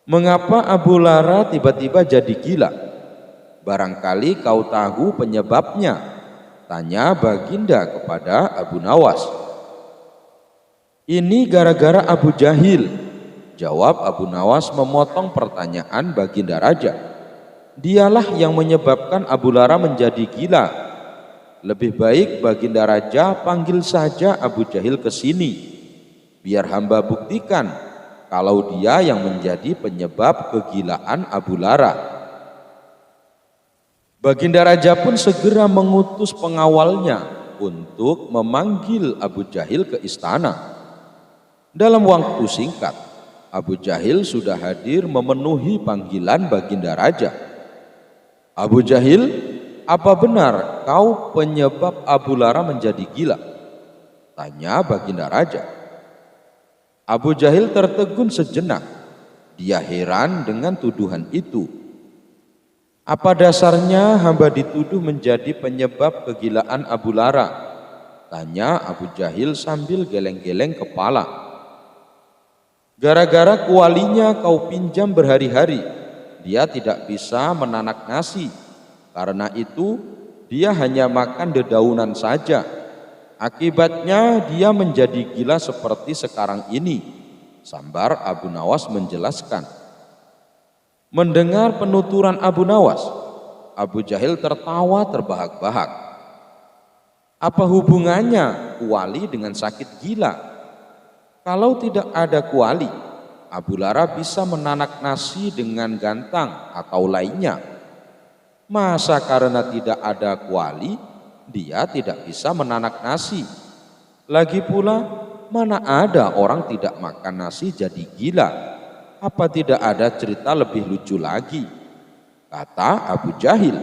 "Mengapa Abu Lara tiba-tiba jadi gila? Barangkali kau tahu penyebabnya," tanya Baginda kepada Abu Nawas. "Ini gara-gara Abu Jahil," jawab Abu Nawas memotong pertanyaan Baginda Raja. "Dialah yang menyebabkan Abu Lara menjadi gila. Lebih baik Baginda Raja panggil saja Abu Jahil ke sini, biar hamba buktikan kalau dia yang menjadi penyebab kegilaan Abu Lara." Baginda Raja pun segera mengutus pengawalnya untuk memanggil Abu Jahil ke istana. Dalam waktu singkat, Abu Jahil sudah hadir memenuhi panggilan Baginda Raja. "Abu Jahil, apa benar kau penyebab Abu Lara menjadi gila?" tanya Baginda Raja. Abu Jahil tertegun sejenak. Dia heran dengan tuduhan itu. "Apa dasarnya hamba dituduh menjadi penyebab kegilaan Abu Lara?" tanya Abu Jahil sambil geleng-geleng kepala. "Gara-gara kualinya kau pinjam berhari-hari, dia tidak bisa menanak nasi. Karena itu dia hanya makan dedaunan saja. Akibatnya dia menjadi gila seperti sekarang ini," sambar Abu Nawas menjelaskan. Mendengar penuturan Abu Nawas, Abu Jahil tertawa terbahak-bahak. "Apa hubungannya kuali dengan sakit gila? Kalau tidak ada kuali, Abu Lara bisa menanak nasi dengan gantang atau lainnya. Masa karena tidak ada kuali, dia tidak bisa menanak nasi? Lagi pula, mana ada orang tidak makan nasi jadi gila? Apa tidak ada cerita lebih lucu lagi?" kata Abu Jahil.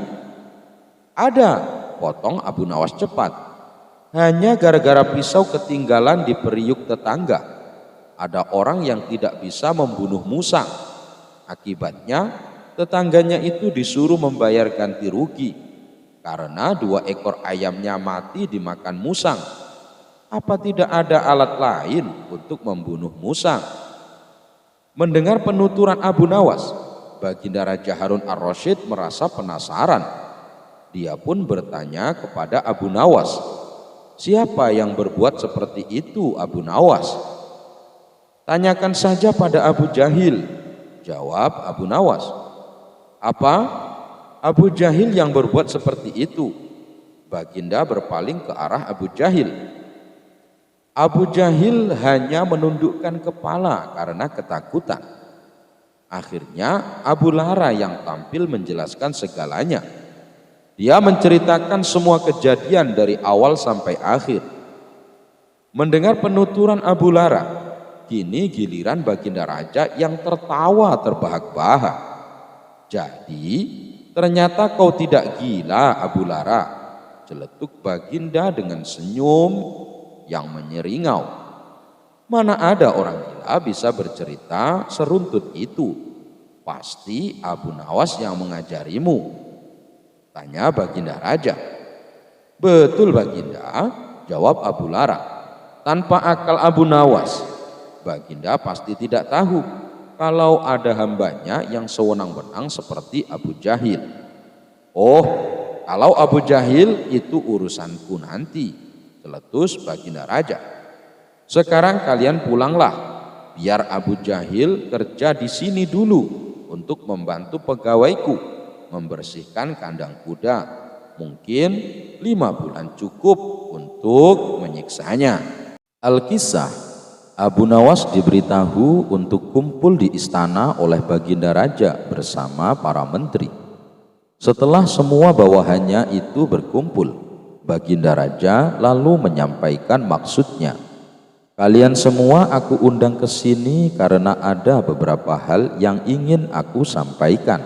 "Ada," potong Abu Nawas cepat. "Hanya gara-gara pisau ketinggalan di periuk tetangga. Ada orang yang tidak bisa membunuh musang. Akibatnya tetangganya itu disuruh membayar ganti rugi karena 2 ekor ayamnya mati dimakan musang. Apa tidak ada alat lain untuk membunuh musang?" Mendengar penuturan Abu Nawas, Baginda Raja Harun ar-Rasyid merasa penasaran. Dia pun bertanya kepada Abu Nawas, "Siapa yang berbuat seperti itu, Abu Nawas?" "Tanyakan saja pada Abu Jahil," jawab Abu Nawas. "Apa? Abu Jahil yang berbuat seperti itu?" Baginda berpaling ke arah Abu Jahil. Abu Jahil hanya menundukkan kepala karena ketakutan. Akhirnya Abu Lara yang tampil menjelaskan segalanya. Dia menceritakan semua kejadian dari awal sampai akhir. Mendengar penuturan Abu Lara, kini giliran Baginda Raja yang tertawa terbahak-bahak. "Jadi ternyata kau tidak gila, Abu Lara?" celetuk Baginda dengan senyum yang menyeringai. "Mana ada orang gila bisa bercerita seruntut itu? Pasti Abu Nawas yang mengajarimu," tanya Baginda Raja. "Betul Baginda," jawab Abu Lara. "Tanpa akal Abu Nawas, Baginda pasti tidak tahu kalau ada hambanya yang sewenang-wenang seperti Abu Jahil." "Oh, kalau Abu Jahil itu urusanku nanti," celetus Baginda Raja. "Sekarang kalian pulanglah, biar Abu Jahil kerja di sini dulu untuk membantu pegawaiku membersihkan kandang kuda. Mungkin 5 bulan cukup untuk menyiksanya." Al-Kisah, Abu Nawas diberitahu untuk kumpul di istana oleh Baginda Raja bersama para menteri. Setelah semua bawahannya itu berkumpul, Baginda Raja lalu menyampaikan maksudnya. "Kalian semua aku undang ke sini karena ada beberapa hal yang ingin aku sampaikan.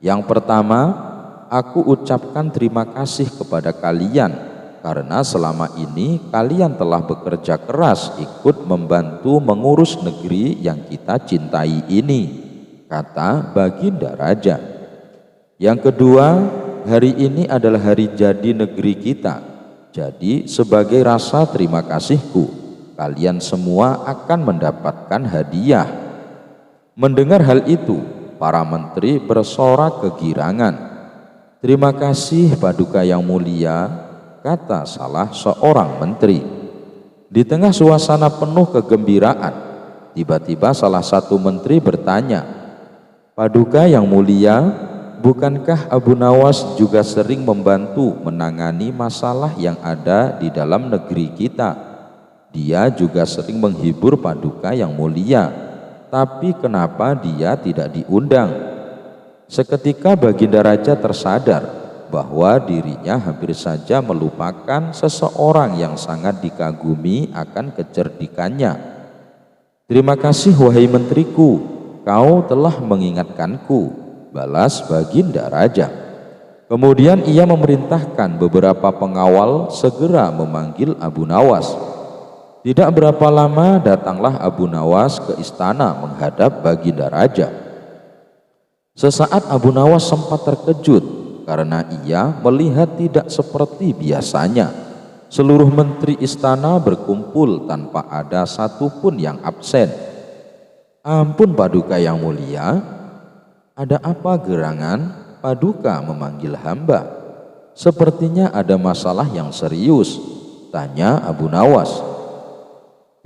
Yang pertama, aku ucapkan terima kasih kepada kalian karena selama ini kalian telah bekerja keras ikut membantu mengurus negeri yang kita cintai ini," kata Baginda Raja. "Yang kedua, hari ini adalah hari jadi negeri kita. Jadi sebagai rasa terima kasihku, kalian semua akan mendapatkan hadiah." Mendengar hal itu, para menteri bersorak kegirangan. "Terima kasih Paduka yang mulia," kata salah seorang menteri. Di tengah suasana penuh kegembiraan, tiba-tiba salah satu menteri bertanya, "Paduka yang mulia, bukankah Abu Nawas juga sering membantu menangani masalah yang ada di dalam negeri kita? Dia juga sering menghibur Paduka yang mulia, tapi kenapa dia tidak diundang?" Seketika Baginda Raja tersadar bahwa dirinya hampir saja melupakan seseorang yang sangat dikagumi akan kecerdikannya. "Terima kasih wahai menteriku, kau telah mengingatkanku," balas Baginda Raja. Kemudian ia memerintahkan beberapa pengawal segera memanggil Abu Nawas. Tidak berapa lama datanglah Abu Nawas ke istana menghadap Baginda Raja. Sesaat Abu Nawas sempat terkejut karena ia melihat tidak seperti biasanya. Seluruh menteri istana berkumpul tanpa ada satupun yang absen. "Ampun Paduka yang mulia, ada apa gerangan Paduka memanggil hamba? Sepertinya ada masalah yang serius," tanya Abu Nawas.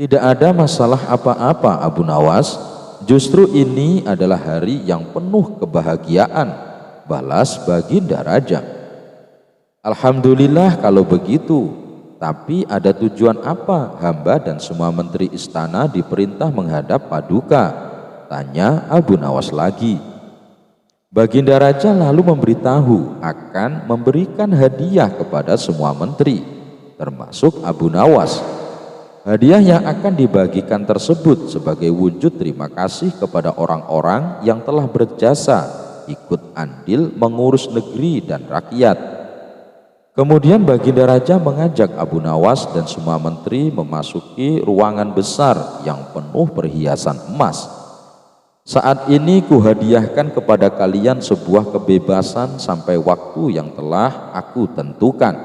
"Tidak ada masalah apa-apa Abu Nawas, justru ini adalah hari yang penuh kebahagiaan," balas Baginda Raja. "Alhamdulillah kalau begitu, tapi ada tujuan apa hamba dan semua menteri istana diperintah menghadap Paduka?" tanya Abu Nawas lagi. Baginda Raja lalu memberitahu akan memberikan hadiah kepada semua menteri, termasuk Abu Nawas. Hadiah yang akan dibagikan tersebut sebagai wujud terima kasih kepada orang-orang yang telah berjasa ikut andil mengurus negeri dan rakyat. Kemudian Baginda Raja mengajak Abu Nawas dan semua menteri memasuki ruangan besar yang penuh perhiasan emas. "Saat ini kuhadiahkan kepada kalian sebuah kebebasan sampai waktu yang telah aku tentukan.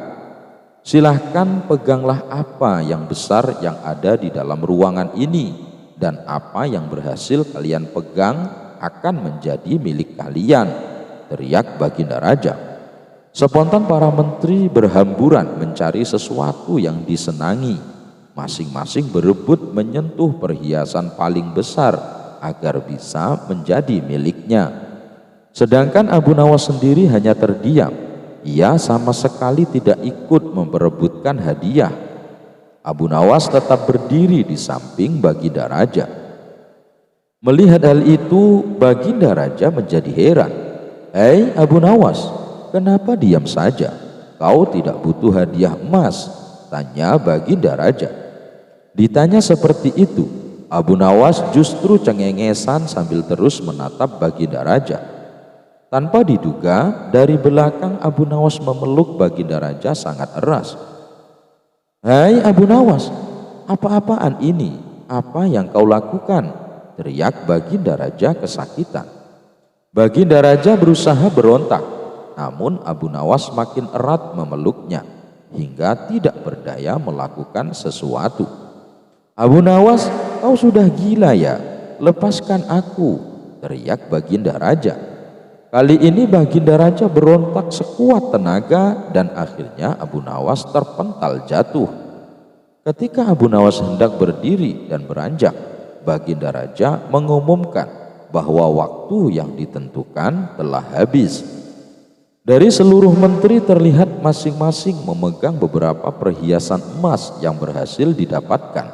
Silahkan peganglah apa yang besar yang ada di dalam ruangan ini, dan apa yang berhasil kalian pegang akan menjadi milik kalian," teriak Baginda Raja. Spontan para menteri berhamburan mencari sesuatu yang disenangi. Masing-masing berebut menyentuh perhiasan paling besar agar bisa menjadi miliknya. Sedangkan Abu Nawas sendiri hanya terdiam. Ia sama sekali tidak ikut memperebutkan hadiah. Abu Nawas tetap berdiri di samping Baginda Raja. Melihat hal itu, Baginda Raja menjadi heran. "Hei Abu Nawas, kenapa diam saja? Kau tidak butuh hadiah emas?" tanya Baginda Raja. Ditanya seperti itu, Abu Nawas justru cengengesan sambil terus menatap Baginda Raja. Tanpa diduga, dari belakang Abu Nawas memeluk Baginda Raja sangat eras. "Hai Abu Nawas, apa-apaan ini? Apa yang kau lakukan?" teriak Baginda Raja kesakitan. Baginda Raja berusaha berontak, namun Abu Nawas makin erat memeluknya hingga tidak berdaya melakukan sesuatu. "Abu Nawas, kau sudah gila ya? Lepaskan aku!" teriak Baginda Raja. Kali ini Baginda Raja berontak sekuat tenaga dan akhirnya Abu Nawas terpental jatuh. Ketika Abu Nawas hendak berdiri dan beranjak, Baginda Raja mengumumkan bahwa waktu yang ditentukan telah habis. Dari seluruh menteri terlihat masing-masing memegang beberapa perhiasan emas yang berhasil didapatkan.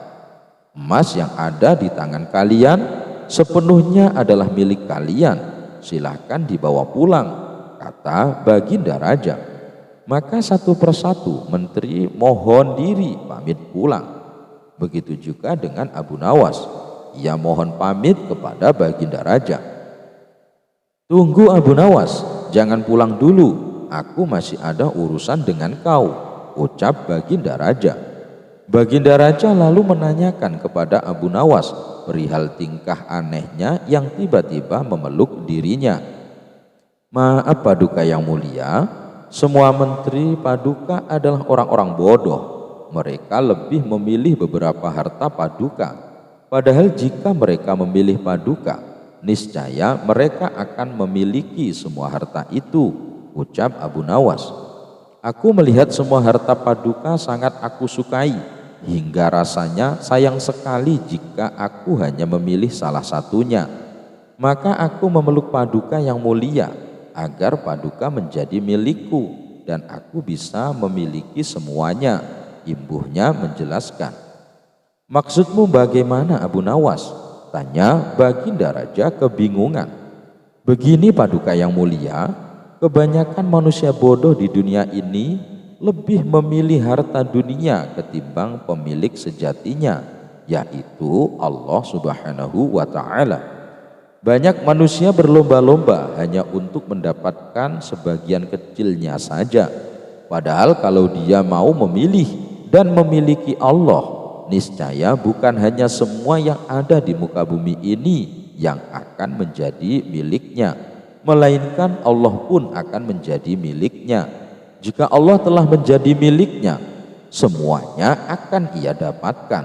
"Emas yang ada di tangan kalian sepenuhnya adalah milik kalian. Silahkan dibawa pulang," kata Baginda Raja. Maka satu persatu menteri mohon diri pamit pulang. Begitu juga dengan Abu Nawas. Ia mohon pamit kepada Baginda Raja. "Tunggu Abu Nawas, jangan pulang dulu. Aku masih ada urusan dengan kau," ucap Baginda Raja. Baginda Raja lalu menanyakan kepada Abu Nawas perihal tingkah anehnya yang tiba-tiba memeluk dirinya. "Maaf Paduka yang mulia, semua menteri Paduka adalah orang-orang bodoh. mereka lebih memilih beberapa harta paduka. Padahal jika mereka memilih paduka, niscaya mereka akan memiliki semua harta itu, ucap Abu Nawas. Aku melihat semua harta paduka sangat aku sukai, hingga rasanya sayang sekali jika aku hanya memilih salah satunya. Maka aku memeluk paduka yang mulia, agar paduka menjadi milikku, dan aku bisa memiliki semuanya. Imbuhnya menjelaskan. Maksudmu bagaimana Abu Nawas? Tanya Baginda Raja kebingungan. Begini paduka yang mulia, kebanyakan manusia bodoh di dunia ini lebih memilih harta dunia ketimbang pemilik sejatinya, yaitu Allah Subhanahu wa Ta'ala. Banyak manusia berlomba-lomba hanya untuk mendapatkan sebagian kecilnya saja. Padahal kalau dia mau memilih dan memiliki Allah, niscaya bukan hanya semua yang ada di muka bumi ini yang akan menjadi miliknya, melainkan Allah pun akan menjadi miliknya. Jika Allah telah menjadi miliknya, semuanya akan ia dapatkan.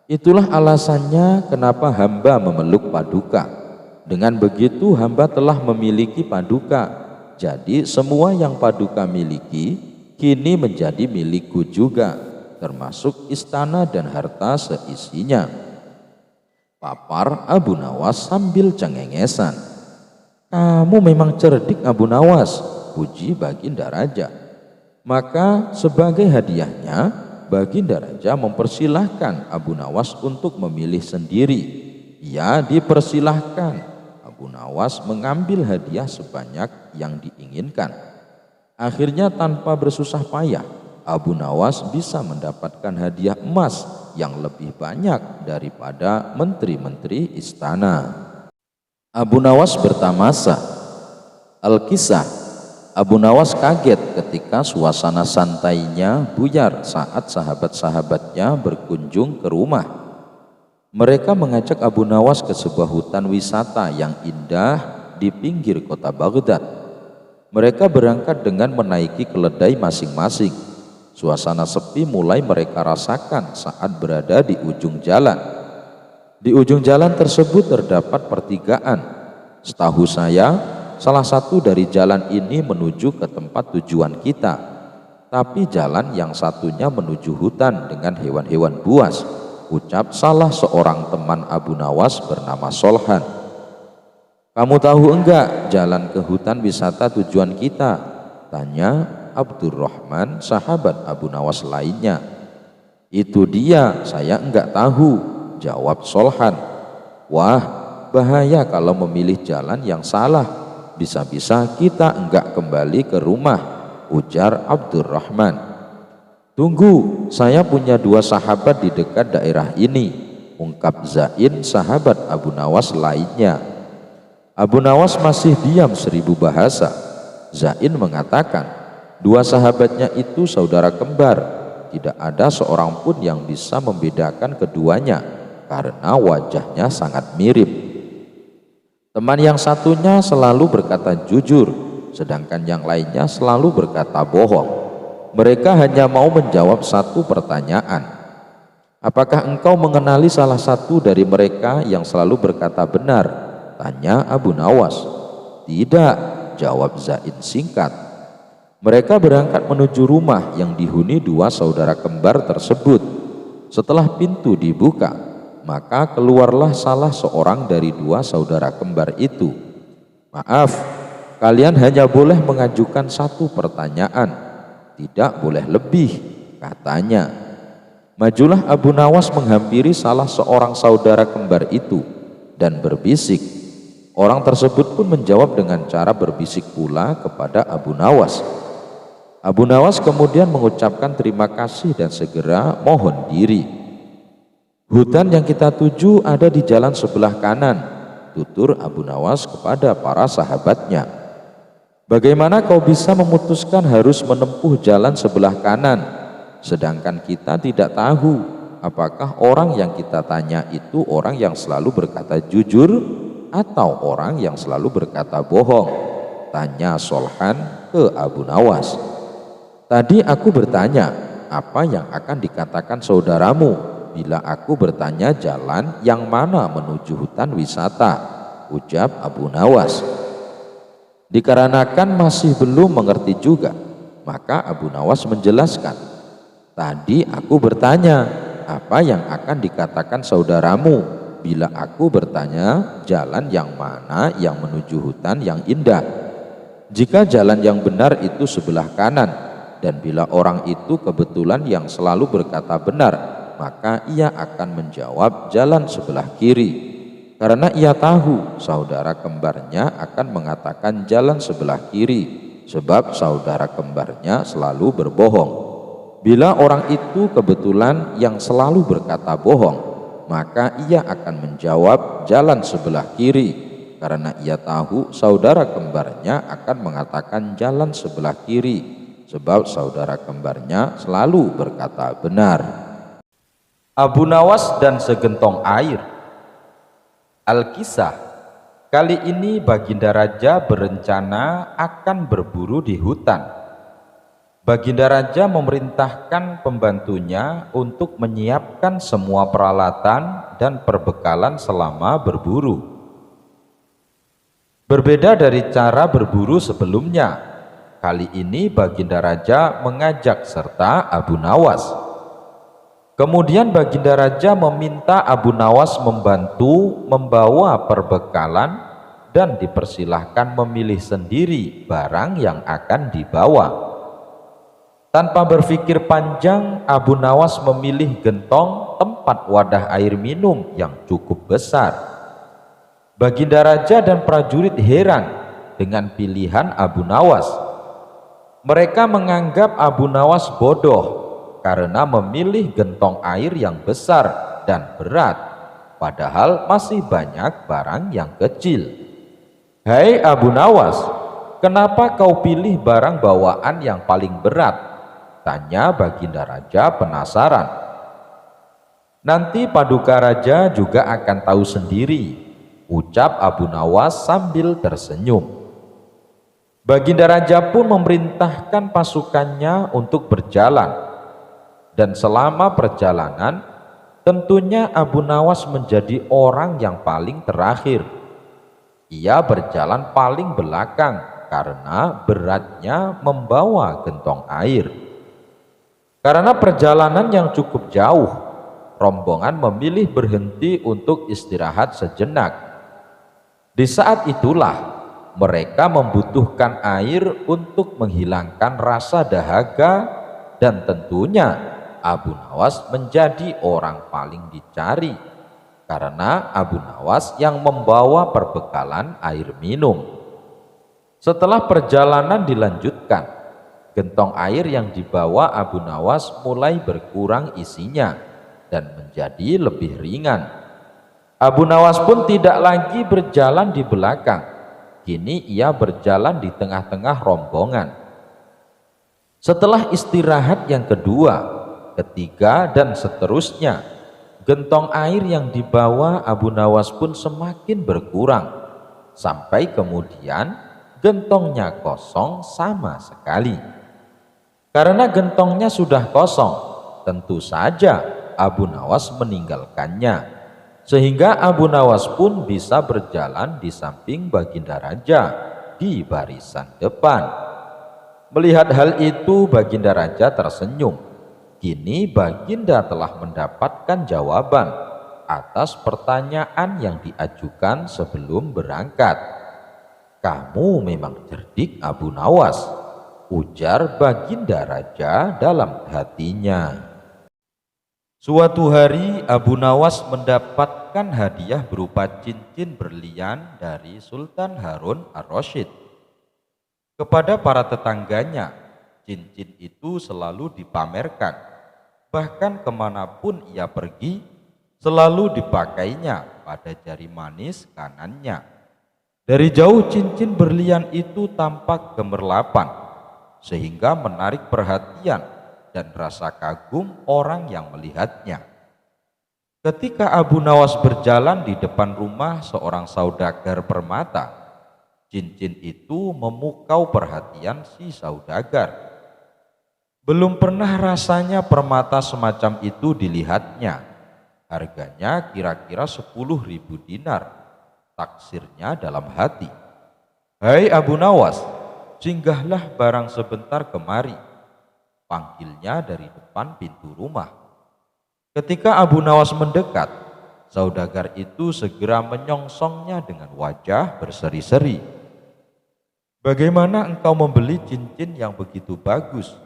Itulah alasannya kenapa hamba memeluk paduka. Dengan begitu hamba telah memiliki paduka. Jadi semua yang paduka miliki kini menjadi milikku juga, termasuk istana dan harta seisinya. Papar Abu Nawas sambil cengengesan. Kamu memang cerdik Abu Nawas, puji Baginda Raja. Maka sebagai hadiahnya, Baginda Raja mempersilahkan Abu Nawas untuk memilih sendiri. Ia dipersilahkan. Abu Nawas mengambil hadiah sebanyak yang diinginkan. Akhirnya tanpa bersusah payah, Abu Nawas bisa mendapatkan hadiah emas yang lebih banyak daripada menteri-menteri istana. Abu Nawas bertamasa. Al-Kisah, Abu Nawas kaget ketika suasana santainya buyar saat sahabat-sahabatnya berkunjung ke rumah. Mereka mengajak Abu Nawas ke sebuah hutan wisata yang indah di pinggir kota Baghdad. Mereka berangkat dengan menaiki keledai masing-masing. Suasana sepi mulai mereka rasakan saat berada di ujung jalan. Di ujung jalan tersebut terdapat pertigaan. Setahu saya, salah satu dari jalan ini menuju ke tempat tujuan kita. Tapi jalan yang satunya menuju hutan dengan hewan-hewan buas, ucap salah seorang teman Abu Nawas bernama Solhan. Kamu tahu enggak jalan ke hutan wisata tujuan kita? Tanya Abdurrahman, sahabat Abu Nawas lainnya. Itu dia, saya enggak tahu, jawab Solhan. Wah, bahaya kalau memilih jalan yang salah. Bisa-bisa kita enggak kembali ke rumah, ujar Abdurrahman. Tunggu, saya punya dua sahabat di dekat daerah ini, ungkap Zain, sahabat Abu Nawas lainnya. Abu Nawas masih diam 1000 bahasa. Zain mengatakan, dua sahabatnya itu saudara kembar. Tidak ada seorang pun yang bisa membedakan keduanya karena wajahnya sangat mirip. Teman yang satunya selalu berkata jujur, sedangkan yang lainnya selalu berkata bohong. Mereka hanya mau menjawab satu pertanyaan. Apakah engkau mengenali salah satu dari mereka yang selalu berkata benar? Tanya Abu Nawas. Tidak, jawab Zain singkat. Mereka berangkat menuju rumah yang dihuni dua saudara kembar tersebut. Setelah pintu dibuka, maka keluarlah salah seorang dari dua saudara kembar itu. Maaf, kalian hanya boleh mengajukan satu pertanyaan. Tidak boleh lebih, katanya. Majulah Abu Nawas menghampiri salah seorang saudara kembar itu dan berbisik. Orang tersebut pun menjawab dengan cara berbisik pula kepada Abu Nawas. Abu Nawas kemudian mengucapkan terima kasih dan segera mohon diri. Hutan yang kita tuju ada di jalan sebelah kanan, tutur Abu Nawas kepada para sahabatnya. Bagaimana kau bisa memutuskan harus menempuh jalan sebelah kanan, sedangkan kita tidak tahu apakah orang yang kita tanya itu orang yang selalu berkata jujur atau orang yang selalu berkata bohong? Tanya Solhan ke Abu Nawas. Tadi aku bertanya, apa yang akan dikatakan saudaramu bila aku bertanya jalan yang mana menuju hutan wisata, ucap Abu Nawas. Dikarenakan masih belum mengerti juga, maka Abu Nawas menjelaskan, tadi aku bertanya apa yang akan dikatakan saudaramu bila aku bertanya jalan yang mana yang menuju hutan yang indah. Jika jalan yang benar itu sebelah kanan, dan bila orang itu kebetulan yang selalu berkata benar, maka ia akan menjawab jalan sebelah kiri. Karena ia tahu saudara kembarnya akan mengatakan jalan sebelah kiri, sebab saudara kembarnya selalu berbohong. Bila orang itu kebetulan yang selalu berkata bohong, maka ia akan menjawab jalan sebelah kiri, karena ia tahu saudara kembarnya akan mengatakan jalan sebelah kiri, sebab saudara kembarnya selalu berkata benar. Abu Nawas dan segentong air. Al-Kisah, kali ini Baginda Raja berencana akan berburu di hutan. Baginda Raja memerintahkan pembantunya untuk menyiapkan semua peralatan dan perbekalan selama berburu. Berbeda dari cara berburu sebelumnya, kali ini Baginda Raja mengajak serta Abu Nawas. Kemudian Baginda Raja meminta Abu Nawas membantu membawa perbekalan dan dipersilahkan memilih sendiri barang yang akan dibawa. Tanpa berpikir panjang, Abu Nawas memilih gentong tempat wadah air minum yang cukup besar. Baginda Raja dan prajurit heran dengan pilihan Abu Nawas. Mereka menganggap Abu Nawas bodoh karena memilih gentong air yang besar dan berat, padahal masih banyak barang yang kecil. "Hai Abu Nawas, kenapa kau pilih barang bawaan yang paling berat?" tanya Baginda Raja penasaran. "Nanti Paduka Raja juga akan tahu sendiri," ucap Abu Nawas sambil tersenyum. Baginda Raja pun memerintahkan pasukannya untuk berjalan. Dan selama perjalanan, tentunya Abu Nawas menjadi orang yang paling terakhir. Ia berjalan paling belakang karena beratnya membawa gentong air. Karena perjalanan yang cukup jauh, rombongan memilih berhenti untuk istirahat sejenak. Di saat itulah mereka membutuhkan air untuk menghilangkan rasa dahaga, dan tentunya Abu Nawas menjadi orang paling dicari karena Abu Nawas yang membawa perbekalan air minum. Setelah perjalanan dilanjutkan, gentong air yang dibawa Abu Nawas mulai berkurang isinya dan menjadi lebih ringan. Abu Nawas pun tidak lagi berjalan di belakang, kini ia berjalan di tengah-tengah rombongan. Setelah istirahat yang kedua, ketiga, dan seterusnya, gentong air yang dibawa Abu Nawas pun semakin berkurang, sampai kemudian gentongnya kosong sama sekali. Karena gentongnya sudah kosong, tentu saja Abu Nawas meninggalkannya, sehingga Abu Nawas pun bisa berjalan di samping Baginda Raja di barisan depan. Melihat hal itu, Baginda Raja tersenyum. Kini Baginda telah mendapatkan jawaban atas pertanyaan yang diajukan sebelum berangkat. "Kamu memang cerdik Abu Nawas," ujar Baginda Raja dalam hatinya. Suatu hari Abu Nawas mendapatkan hadiah berupa cincin berlian dari Sultan Harun ar-Rasyid. Kepada para tetangganya, cincin itu selalu dipamerkan. Bahkan kemanapun ia pergi, selalu dipakainya pada jari manis kanannya. Dari jauh cincin berlian itu tampak gemerlapan, sehingga menarik perhatian dan rasa kagum orang yang melihatnya. Ketika Abu Nawas berjalan di depan rumah seorang saudagar permata, cincin itu memukau perhatian si saudagar. Belum pernah rasanya permata semacam itu dilihatnya. Harganya kira-kira 10.000 dinar. Taksirnya dalam hati, "Hai Abu Nawas, singgahlah barang sebentar kemari," panggilnya dari depan pintu rumah. Ketika Abu Nawas mendekat, saudagar itu segera menyongsongnya dengan wajah berseri-seri. "Bagaimana engkau membeli cincin yang begitu bagus?"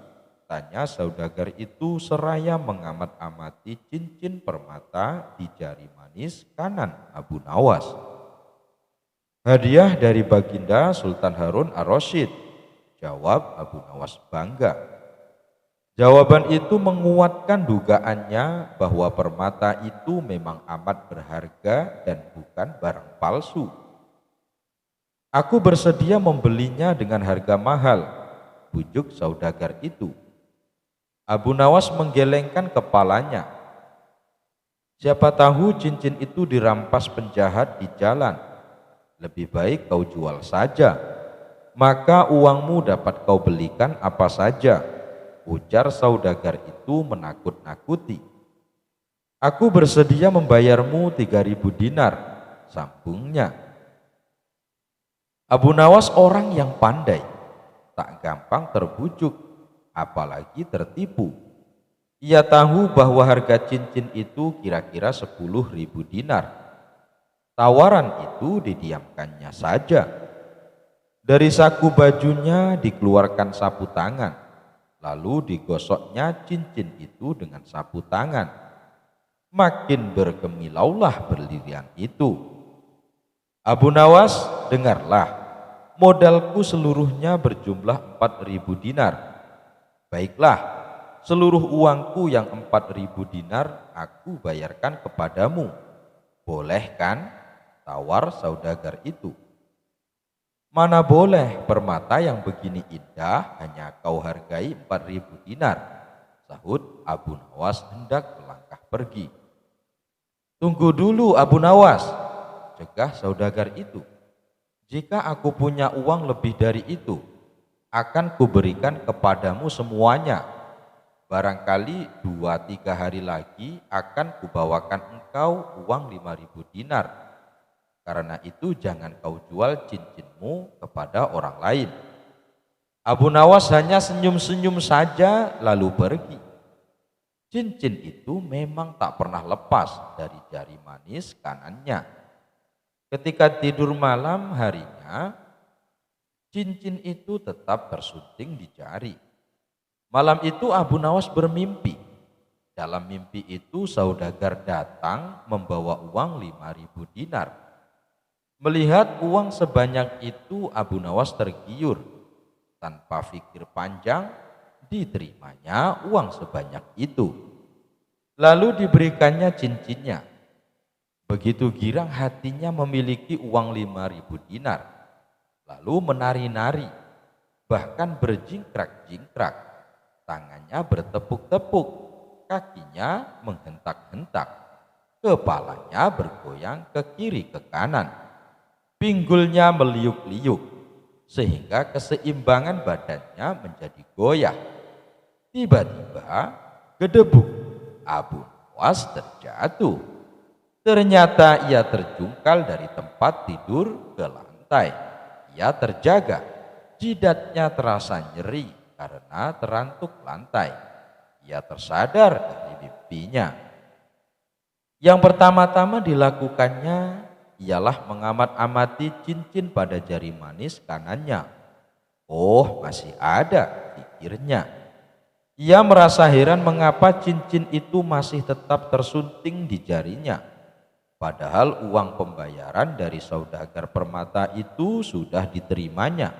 tanya saudagar itu seraya mengamat-amati cincin permata di jari manis kanan Abu Nawas. "Hadiah dari Baginda Sultan Harun ar-Rasyid," jawab Abu Nawas bangga. Jawaban itu menguatkan dugaannya bahwa permata itu memang amat berharga dan bukan barang palsu. "Aku bersedia membelinya dengan harga mahal," bujuk saudagar itu. Abu Nawas menggelengkan kepalanya. "Siapa tahu cincin itu dirampas penjahat di jalan. Lebih baik kau jual saja, maka uangmu dapat kau belikan apa saja," ujar saudagar itu menakut-nakuti. "Aku bersedia membayarmu 3.000 dinar," sambungnya. Abu Nawas orang yang pandai, tak gampang terbujuk, apalagi tertipu. Ia tahu bahwa harga cincin itu kira-kira 10.000 dinar. Tawaran itu didiamkannya saja. Dari saku bajunya dikeluarkan sapu tangan, lalu digosoknya cincin itu dengan sapu tangan. Makin berkemilaulah berlian itu. "Abu Nawas, dengarlah, modalku seluruhnya berjumlah 4.000 dinar. Baiklah, seluruh uangku yang 4.000 dinar aku bayarkan kepadamu. Boleh kan?" tawar saudagar itu. "Mana boleh, permata yang begini indah hanya kau hargai 4.000 dinar," sahut Abu Nawas hendak melangkah pergi. "Tunggu dulu Abu Nawas," cegah saudagar itu. "Jika aku punya uang lebih dari itu, akan kuberikan kepadamu semuanya. Barangkali 2-3 hari lagi akan kubawakan engkau uang 5.000 dinar. Karena itu jangan kau jual cincinmu kepada orang lain." Abu Nawas hanya senyum-senyum saja lalu pergi. Cincin itu memang tak pernah lepas dari jari manis kanannya. Ketika tidur malam harinya, cincin itu tetap tersunting di jari. Malam itu Abu Nawas bermimpi. Dalam mimpi itu saudagar datang membawa uang 5.000 dinar. Melihat uang sebanyak itu, Abu Nawas tergiur. Tanpa pikir panjang, diterimanya uang sebanyak itu. Lalu diberikannya cincinnya. Begitu girang hatinya memiliki uang 5.000 dinar. Lalu menari-nari, bahkan berjingkrak-jingkrak. Tangannya bertepuk-tepuk, kakinya menghentak-hentak, kepalanya bergoyang ke kiri ke kanan, pinggulnya meliuk-liuk, sehingga keseimbangan badannya menjadi goyah. Tiba-tiba gedebuk, Abu Nawas terjatuh. Ternyata ia terjungkal dari tempat tidur ke lantai. Ia terjaga, jidatnya terasa nyeri karena terantuk lantai. Ia tersadar dari mimpinya. Yang pertama-tama dilakukannya ialah mengamat-amati cincin pada jari manis kanannya. Oh, masih ada, pikirnya. Ia merasa heran mengapa cincin itu masih tetap tersunting di jarinya. Padahal uang pembayaran dari saudagar permata itu sudah diterimanya.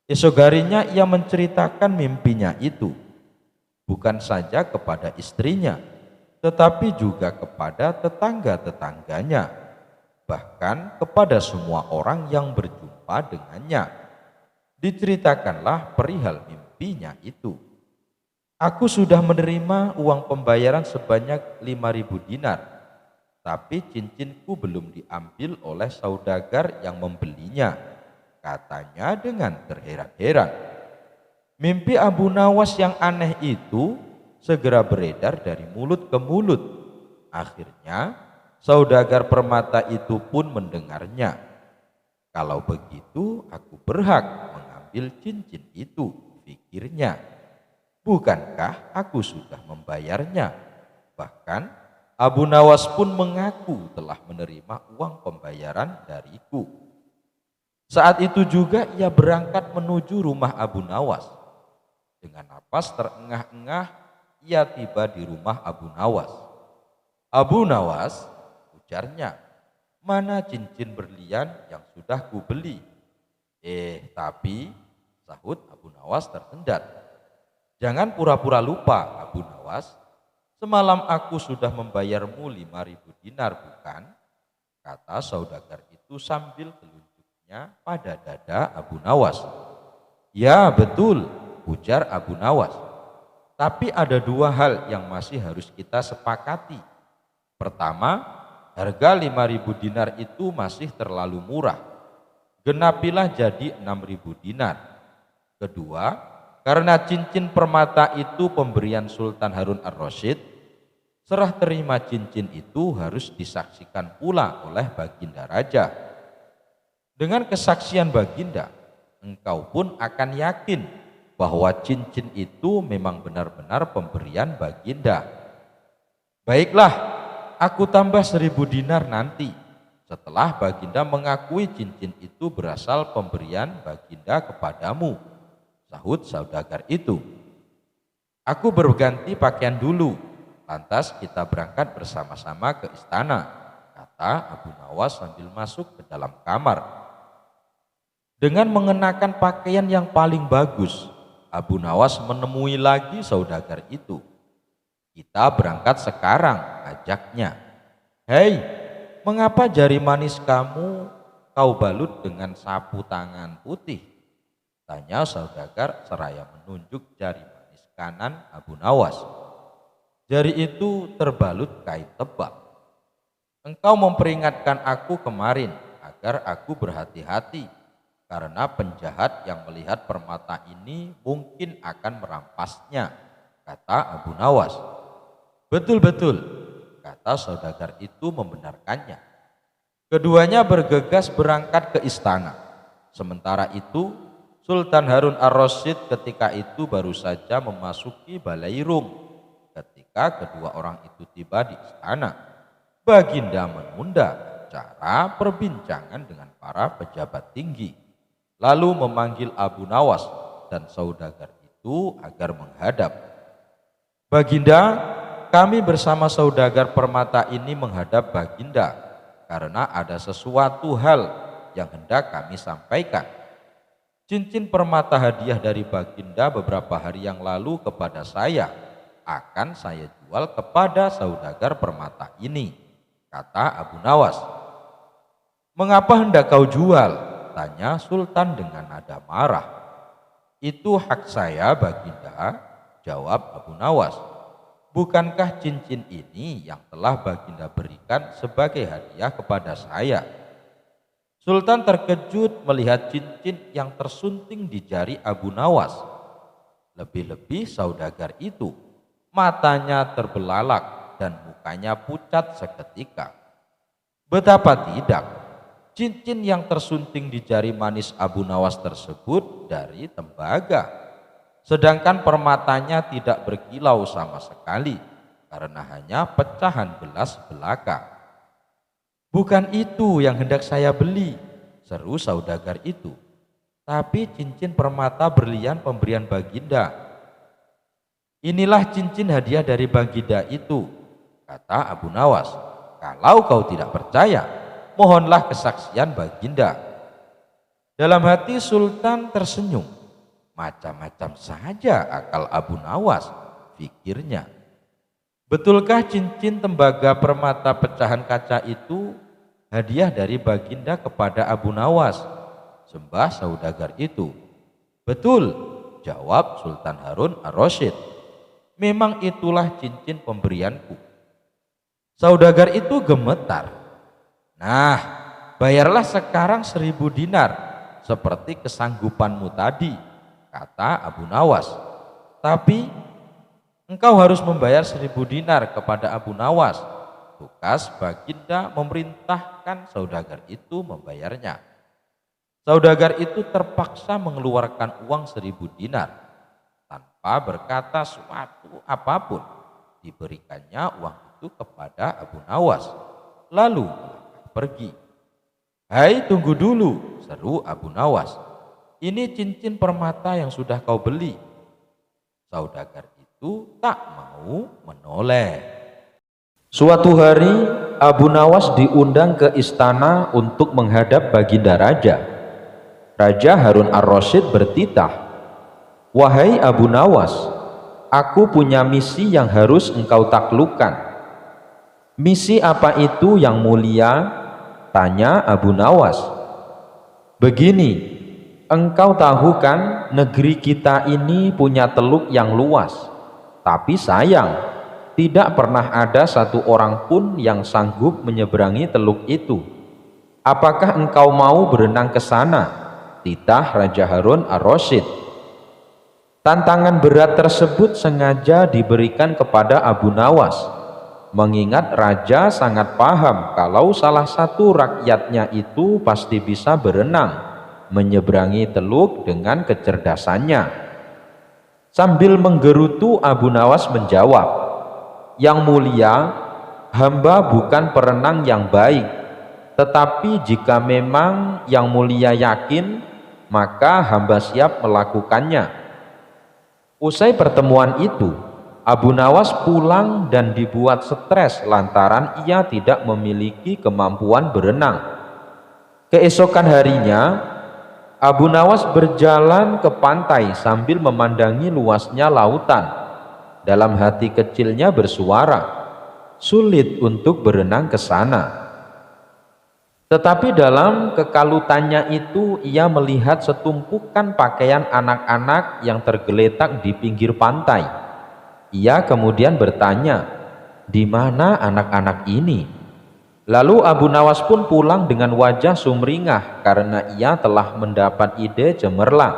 Esok harinya ia menceritakan mimpinya itu, bukan saja kepada istrinya, tetapi juga kepada tetangga-tetangganya, bahkan kepada semua orang yang berjumpa dengannya. Diceritakanlah perihal mimpinya itu. "Aku sudah menerima uang pembayaran sebanyak 5.000 dinar, tapi cincinku belum diambil oleh saudagar yang membelinya," katanya dengan terheran-heran. Mimpi Abu Nawas yang aneh itu segera beredar dari mulut ke mulut. Akhirnya saudagar permata itu pun mendengarnya. Kalau begitu aku berhak mengambil cincin itu, pikirnya. Bukankah aku sudah membayarnya? Bahkan Abu Nawas pun mengaku telah menerima uang pembayaran dariku. Saat itu juga ia berangkat menuju rumah Abu Nawas. Dengan napas terengah-engah ia tiba di rumah Abu Nawas. Abu Nawas, ujarnya, mana cincin berlian yang sudah kubeli? Tapi, sahut Abu Nawas tersendat. Jangan pura-pura lupa, Abu Nawas. Semalam aku sudah membayarmu 5.000 dinar, bukan? Kata saudagar itu sambil telunjuknya pada dada Abu Nawas. Ya, betul, ujar Abu Nawas. Tapi ada dua hal yang masih harus kita sepakati. Pertama, harga 5.000 dinar itu masih terlalu murah. Genapilah jadi 6.000 dinar. Kedua, karena cincin permata itu pemberian Sultan Harun ar-Rasyid, serah terima cincin itu harus disaksikan pula oleh Baginda Raja. Dengan kesaksian Baginda, engkau pun akan yakin bahwa cincin itu memang benar-benar pemberian Baginda. Baiklah, aku tambah 1.000 dinar nanti, setelah Baginda mengakui cincin itu berasal pemberian Baginda kepadamu, sahut saudagar itu. Aku berganti pakaian dulu, lantas kita berangkat bersama-sama ke istana, kata Abu Nawas sambil masuk ke dalam kamar. Dengan mengenakan pakaian yang paling bagus, Abu Nawas menemui lagi saudagar itu. Kita berangkat sekarang, ajaknya. Hei, mengapa jari manis kamu kau balut dengan sapu tangan putih? Tanya saudagar seraya menunjuk jari manis kanan Abu Nawas. Jari itu terbalut kain tebal. Engkau memperingatkan aku kemarin agar aku berhati-hati, karena penjahat yang melihat permata ini mungkin akan merampasnya, kata Abu Nawas. Betul-betul, kata saudagar itu membenarkannya. Keduanya bergegas berangkat ke istana. Sementara itu Sultan Harun ar-Rasyid ketika itu baru saja memasuki Balairung. Ketika kedua orang itu tiba di istana, Baginda menunda cara perbincangan dengan para pejabat tinggi, lalu memanggil Abu Nawas dan saudagar itu agar menghadap. Baginda, kami bersama saudagar permata ini menghadap Baginda karena ada sesuatu hal yang hendak kami sampaikan. Cincin permata hadiah dari Baginda beberapa hari yang lalu kepada saya akan saya jual kepada saudagar permata ini, kata Abu Nawas. Mengapa hendak kau jual? Tanya Sultan dengan nada marah. Itu hak saya, Baginda, jawab Abu Nawas. Bukankah cincin ini yang telah Baginda berikan sebagai hadiah kepada saya? Sultan terkejut melihat cincin yang tersunting di jari Abu Nawas. Lebih-lebih saudagar itu, matanya terbelalak dan mukanya pucat seketika. Betapa tidak, cincin yang tersunting di jari manis Abu Nawas tersebut dari tembaga, sedangkan permatanya tidak berkilau sama sekali karena hanya pecahan gelas belaka. Bukan itu yang hendak saya beli, seru saudagar itu, tapi cincin permata berlian pemberian Baginda. Inilah cincin hadiah dari Baginda itu, kata Abu Nawas. Kalau kau tidak percaya, mohonlah kesaksian Baginda. Dalam hati Sultan tersenyum. Macam-macam saja akal Abu Nawas, pikirnya. Betulkah cincin tembaga permata pecahan kaca itu hadiah dari Baginda kepada Abu Nawas? Sembah saudagar itu. Betul, jawab Sultan Harun ar-Rasyid. Memang itulah cincin pemberianku. Saudagar itu gemetar. Nah, bayarlah sekarang 1.000 dinar seperti kesanggupanmu tadi. kata Abu Nawas. Tapi engkau harus membayar 1.000 dinar kepada Abu Nawas. Tugas baginda memerintahkan saudagar itu membayarnya. Saudagar itu terpaksa mengeluarkan uang 1.000 dinar tanpa berkata suatu apapun. Diberikannya uang itu kepada Abu Nawas, lalu pergi. "Hai, tunggu dulu," seru Abu Nawas. "Ini cincin permata yang sudah kau beli." Saudagar itu tak mau menoleh. Suatu hari Abu Nawas diundang ke istana untuk menghadap baginda raja. Raja Harun ar-Rasyid bertitah, "Wahai Abu Nawas, aku punya misi yang harus engkau taklukkan." "Misi apa itu yang mulia?" tanya Abu Nawas. "Begini, engkau tahu kan negeri kita ini punya teluk yang luas, tapi sayang, tidak pernah ada satu orang pun yang sanggup menyeberangi teluk itu. Apakah engkau mau berenang ke sana?" titah Raja Harun ar-Rasyid. Tantangan berat tersebut sengaja diberikan kepada Abu Nawas, mengingat raja sangat paham kalau salah satu rakyatnya itu pasti bisa berenang menyeberangi teluk dengan kecerdasannya. Sambil menggerutu, Abu Nawas menjawab, "Yang mulia, hamba bukan perenang yang baik, tetapi jika memang yang mulia yakin, maka hamba siap melakukannya." Usai pertemuan itu, Abu Nawas pulang dan dibuat stres lantaran ia tidak memiliki kemampuan berenang. Keesokan harinya, Abu Nawas berjalan ke pantai sambil memandangi luasnya lautan. Dalam hati kecilnya bersuara, sulit untuk berenang ke sana. Tetapi dalam kekalutannya itu ia melihat setumpukan pakaian anak-anak yang tergeletak di pinggir pantai. Ia kemudian bertanya, "Di mana anak-anak ini?" Lalu Abu Nawas pun pulang dengan wajah sumringah karena ia telah mendapat ide cemerlang.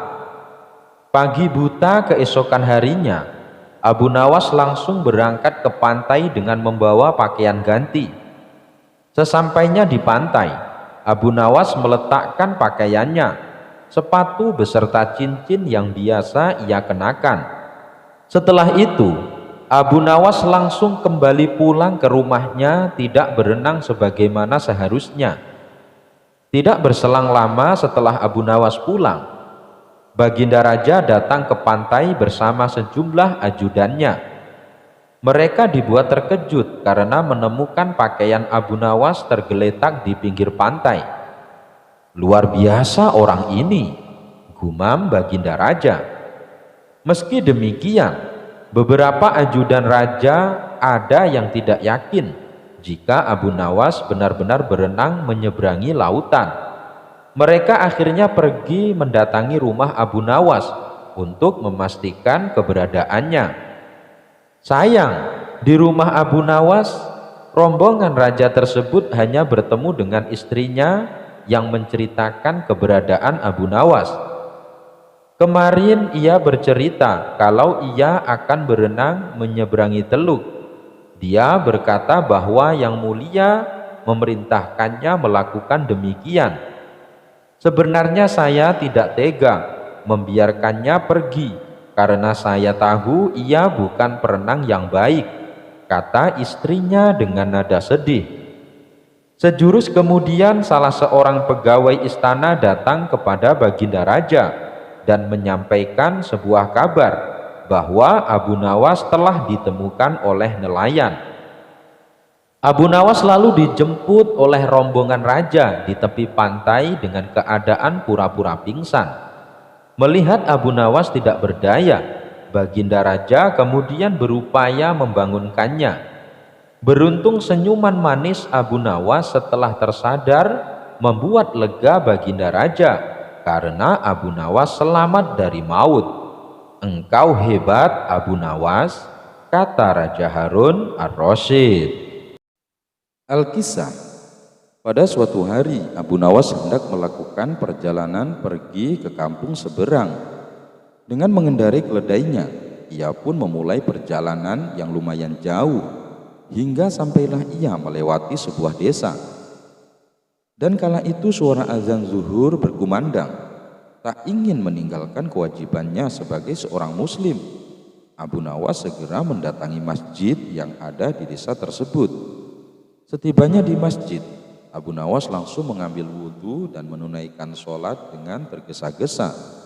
Pagi buta keesokan harinya, Abu Nawas langsung berangkat ke pantai dengan membawa pakaian ganti. Sesampainya di pantai, Abu Nawas meletakkan pakaiannya, sepatu beserta cincin yang biasa ia kenakan. Setelah itu, Abu Nawas langsung kembali pulang ke rumahnya, tidak berenang sebagaimana seharusnya. Tidak berselang lama setelah Abu Nawas pulang, baginda raja datang ke pantai bersama sejumlah ajudannya. Mereka dibuat terkejut karena menemukan pakaian Abu Nawas tergeletak di pinggir pantai. "Luar biasa orang ini," gumam baginda raja. Meski demikian, beberapa ajudan raja ada yang tidak yakin jika Abu Nawas benar-benar berenang menyeberangi lautan. Mereka akhirnya pergi mendatangi rumah Abu Nawas untuk memastikan keberadaannya. Sayang, di rumah Abu Nawas, rombongan raja tersebut hanya bertemu dengan istrinya yang menceritakan keberadaan Abu Nawas. Kemarin ia bercerita kalau ia akan berenang menyeberangi teluk. Dia berkata bahwa yang mulia memerintahkannya melakukan demikian. Sebenarnya saya tidak tega membiarkannya pergi, karena saya tahu ia bukan perenang yang baik, kata istrinya dengan nada sedih. Sejurus kemudian salah seorang pegawai istana datang kepada baginda raja dan menyampaikan sebuah kabar bahwa Abu Nawas telah ditemukan oleh nelayan. Abu Nawas lalu dijemput oleh rombongan raja di tepi pantai dengan keadaan pura-pura pingsan. Melihat Abu Nawas tidak berdaya, baginda raja kemudian berupaya membangunkannya. Beruntung senyuman manis Abu Nawas setelah tersadar membuat lega baginda raja, karena Abu Nawas selamat dari maut. "Engkau hebat Abu Nawas," kata Raja Harun ar-Rasyid. Al-Kisah. Pada suatu hari, Abu Nawas hendak melakukan perjalanan pergi ke kampung seberang. Dengan mengendarai keledainya, ia pun memulai perjalanan yang lumayan jauh hingga sampailah ia melewati sebuah desa. Dan kala itu suara azan zuhur berkumandang. Tak ingin meninggalkan kewajibannya sebagai seorang muslim, Abu Nawas segera mendatangi masjid yang ada di desa tersebut. Setibanya di masjid, Abu Nawas langsung mengambil wudhu dan menunaikan sholat dengan tergesa-gesa.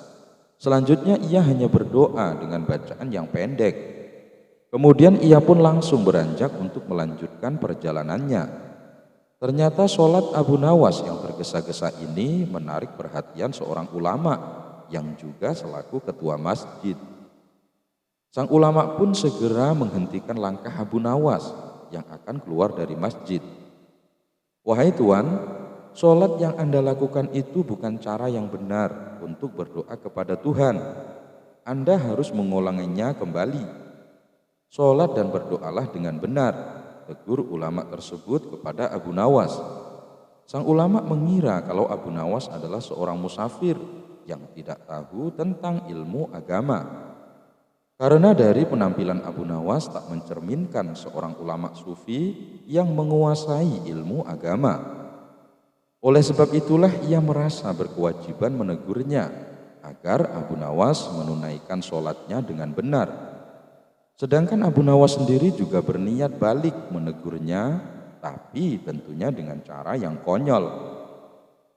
Selanjutnya ia hanya berdoa dengan bacaan yang pendek. Kemudian ia pun langsung beranjak untuk melanjutkan perjalanannya. Ternyata sholat Abu Nawas yang tergesa-gesa ini menarik perhatian seorang ulama yang juga selaku ketua masjid. Sang ulama pun segera menghentikan langkah Abu Nawas yang akan keluar dari masjid. "Wahai Tuan, sholat yang Anda lakukan itu bukan cara yang benar untuk berdoa kepada Tuhan. Anda harus mengulanginya kembali. Sholat dan berdoalah dengan benar," tegur ulama tersebut kepada Abu Nawas. Sang ulama mengira kalau Abu Nawas adalah seorang musafir yang tidak tahu tentang ilmu agama. Karena dari penampilan Abu Nawas tak mencerminkan seorang ulama sufi yang menguasai ilmu agama. Oleh sebab itulah ia merasa berkewajiban menegurnya agar Abu Nawas menunaikan sholatnya dengan benar. Sedangkan Abu Nawas sendiri juga berniat balik menegurnya, tapi tentunya dengan cara yang konyol.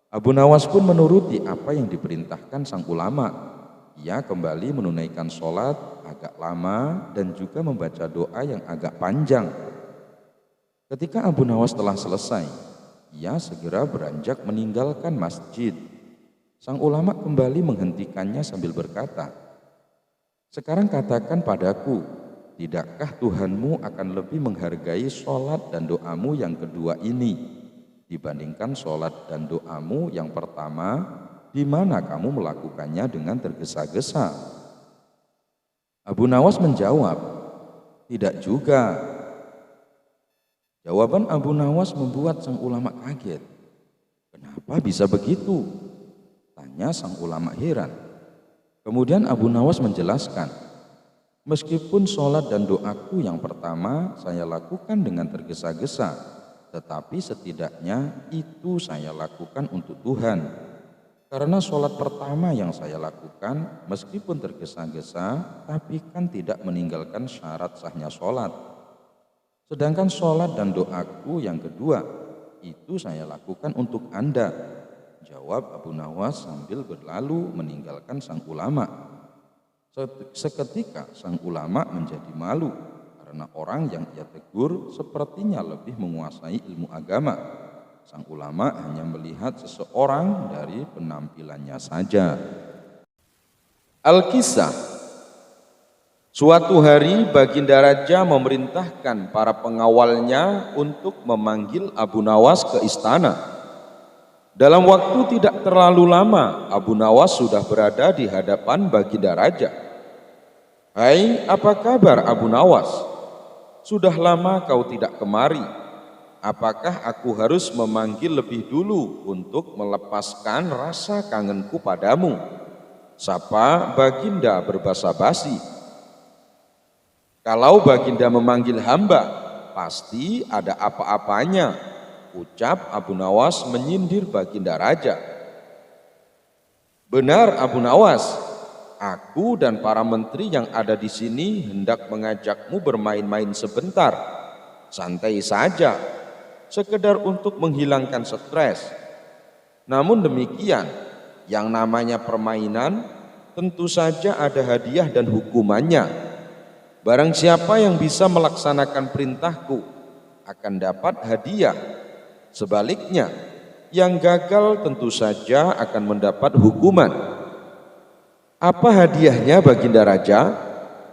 Abu Nawas pun menuruti apa yang diperintahkan sang ulama. Ia kembali menunaikan sholat agak lama dan juga membaca doa yang agak panjang. Ketika Abu Nawas telah selesai, ia segera beranjak meninggalkan masjid. Sang ulama kembali menghentikannya sambil berkata, "Sekarang katakan padaku, tidakkah Tuhanmu akan lebih menghargai sholat dan doamu yang kedua ini dibandingkan sholat dan doamu yang pertama, di mana kamu melakukannya dengan tergesa-gesa?" Abu Nawas menjawab, "Tidak juga." Jawaban Abu Nawas membuat sang ulama kaget. "Kenapa bisa begitu?" tanya sang ulama heran. Kemudian Abu Nawas menjelaskan, "Meskipun sholat dan doaku yang pertama saya lakukan dengan tergesa-gesa, tetapi setidaknya itu saya lakukan untuk Tuhan. Karena sholat pertama yang saya lakukan meskipun tergesa-gesa, tapi kan tidak meninggalkan syarat sahnya sholat. Sedangkan sholat dan doaku yang kedua, itu saya lakukan untuk Anda," jawab Abu Nawas sambil berlalu meninggalkan sang ulama. Seketika sang ulama menjadi malu karena orang yang ia tegur sepertinya lebih menguasai ilmu agama. Sang ulama hanya melihat seseorang dari penampilannya saja. Al-Kisah. Suatu hari Baginda Raja memerintahkan para pengawalnya untuk memanggil Abu Nawas ke istana. Dalam waktu tidak terlalu lama, Abu Nawas sudah berada di hadapan Baginda Raja. "Hai, apa kabar Abu Nawas? Sudah lama kau tidak kemari. Apakah aku harus memanggil lebih dulu untuk melepaskan rasa kangenku padamu?" sapa Baginda berbasa-basi. "Kalau Baginda memanggil hamba, pasti ada apa-apanya," ucap Abu Nawas menyindir Baginda Raja. "Benar Abu Nawas, aku dan para menteri yang ada di sini hendak mengajakmu bermain-main sebentar. Santai saja, sekedar untuk menghilangkan stres. Namun demikian, yang namanya permainan tentu saja ada hadiah dan hukumannya. Barang siapa yang bisa melaksanakan perintahku akan dapat hadiah. Sebaliknya, yang gagal tentu saja akan mendapat hukuman." "Apa hadiahnya Baginda Raja?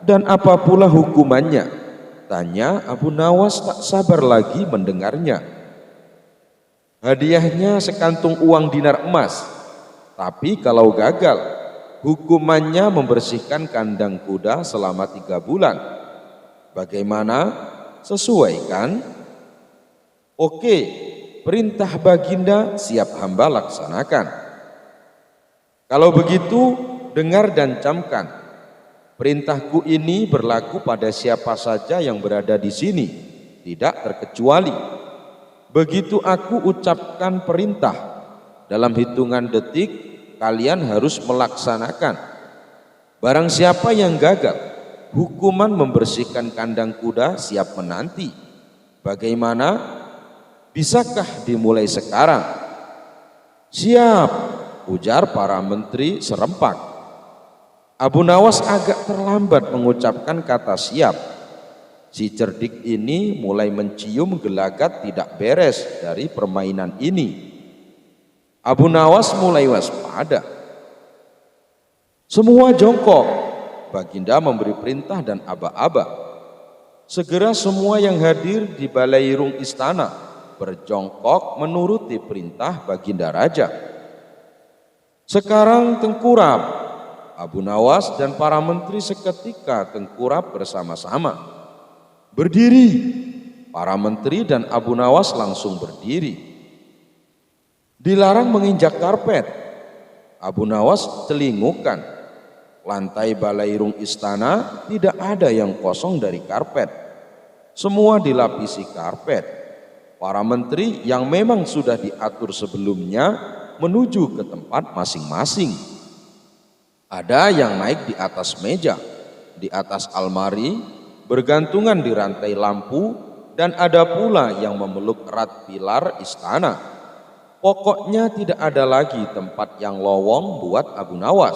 Dan apa pula hukumannya?" tanya Abu Nawas tak sabar lagi mendengarnya. "Hadiahnya sekantung uang dinar emas. Tapi kalau gagal, hukumannya membersihkan kandang kuda selama 3 bulan. Bagaimana? Sesuai kan?" "Oke, perintah Baginda siap hamba laksanakan." "Kalau begitu, dengar dan camkan. Perintahku ini berlaku pada siapa saja yang berada di sini, tidak terkecuali. Begitu aku ucapkan perintah, dalam hitungan detik kalian harus melaksanakan. Barang siapa yang gagal, hukuman membersihkan kandang kuda siap menanti. Bagaimana? Bisakah dimulai sekarang? Siap, ujar para menteri serempak. Abu Nawas agak terlambat mengucapkan kata siap. Si cerdik ini mulai mencium gelagat tidak beres dari permainan ini. Abu Nawas mulai waspada. Semua jongkok. Baginda memberi perintah dan aba-aba. Segera semua yang hadir di balairung istana berjongkok menuruti perintah Baginda Raja. Sekarang tengkurap. Abu Nawas dan para menteri seketika tengkurap bersama-sama. Berdiri. Para menteri dan Abu Nawas langsung berdiri. Dilarang menginjak karpet. Abu Nawas celingukan. Lantai balairung istana tidak ada yang kosong dari karpet. Semua dilapisi karpet. Para menteri yang memang sudah diatur sebelumnya menuju ke tempat masing-masing. Ada yang naik di atas meja, di atas almari, bergantungan di rantai lampu, dan ada pula yang memeluk erat pilar istana. Pokoknya tidak ada lagi tempat yang lowong buat Abu Nawas.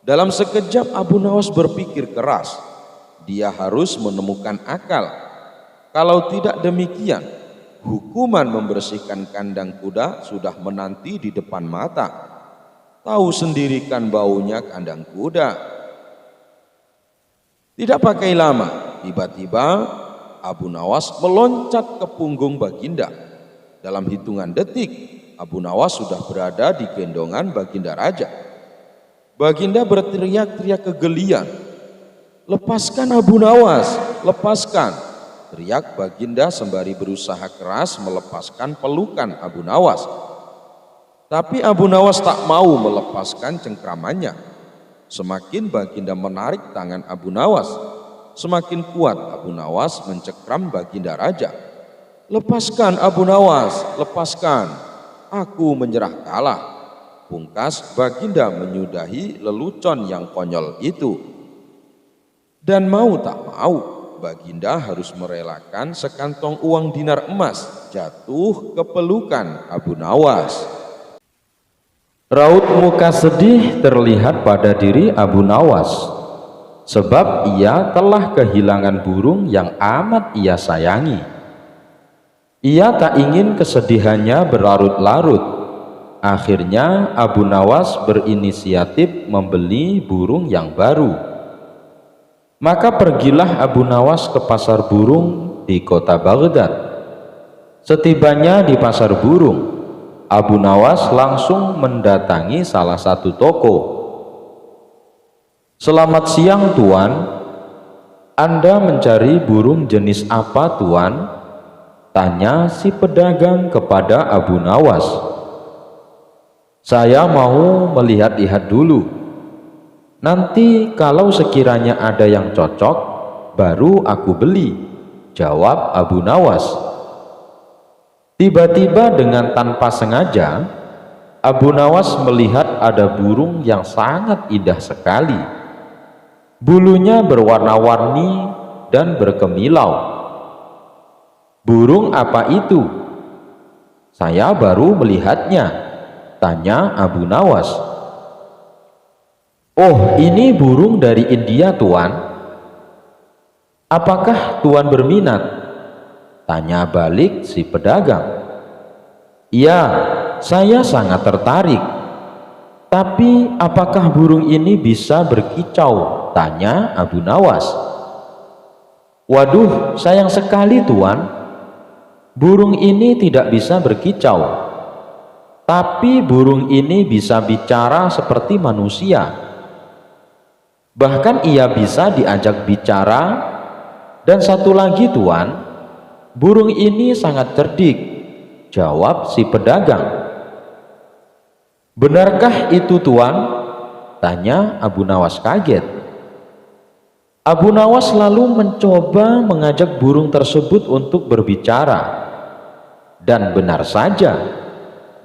Dalam sekejap Abu Nawas berpikir keras. Dia harus menemukan akal. Kalau tidak demikian, hukuman membersihkan kandang kuda sudah menanti di depan mata. Tahu sendiri kan baunya kandang kuda. Tidak pakai lama, tiba-tiba Abu Nawas meloncat ke punggung Baginda. Dalam hitungan detik, Abu Nawas sudah berada di gendongan Baginda Raja. Baginda berteriak-teriak kegelian. Lepaskan Abu Nawas, lepaskan. Teriak Baginda sembari berusaha keras melepaskan pelukan Abu Nawas. Tapi Abu Nawas tak mau melepaskan cengkramannya. Semakin Baginda menarik tangan Abu Nawas, semakin kuat Abu Nawas mencekram Baginda Raja. Lepaskan Abu Nawas, lepaskan. Aku menyerah kalah. Pungkas Baginda menyudahi lelucon yang konyol itu. Dan mau tak mau, Baginda harus merelakan sekantong uang dinar emas jatuh ke pelukan Abu Nawas. Raut muka sedih terlihat pada diri Abu Nawas, sebab ia telah kehilangan burung yang amat ia sayangi. Ia tak ingin kesedihannya berlarut-larut. Akhirnya Abu Nawas berinisiatif membeli burung yang baru. Maka pergilah Abu Nawas ke pasar burung di kota Baghdad. Setibanya di pasar burung, Abu Nawas langsung mendatangi salah satu toko. Selamat siang Tuan, Anda mencari burung jenis apa Tuan? Tanya si pedagang kepada Abu Nawas. Saya mau melihat-lihat dulu. Nanti kalau sekiranya ada yang cocok, baru aku beli, jawab Abu Nawas. Tiba-tiba dengan tanpa sengaja, Abu Nawas melihat ada burung yang sangat indah sekali. Bulunya berwarna-warni dan berkemilau. Burung apa itu? Saya baru melihatnya, tanya Abu Nawas. Oh, ini burung dari India Tuan. Apakah Tuan berminat? Tanya balik si pedagang. Iya, saya sangat tertarik. Tapi apakah burung ini bisa berkicau? Tanya Abu Nawas. Waduh, sayang sekali Tuan. Burung ini tidak bisa berkicau. Tapi burung ini bisa bicara seperti manusia. Bahkan ia bisa diajak bicara. Dan satu lagi Tuan, burung ini sangat cerdik, jawab si pedagang. Benarkah itu Tuan? Tanya Abu Nawas kaget. Abu Nawas lalu mencoba mengajak burung tersebut untuk berbicara. Dan benar saja,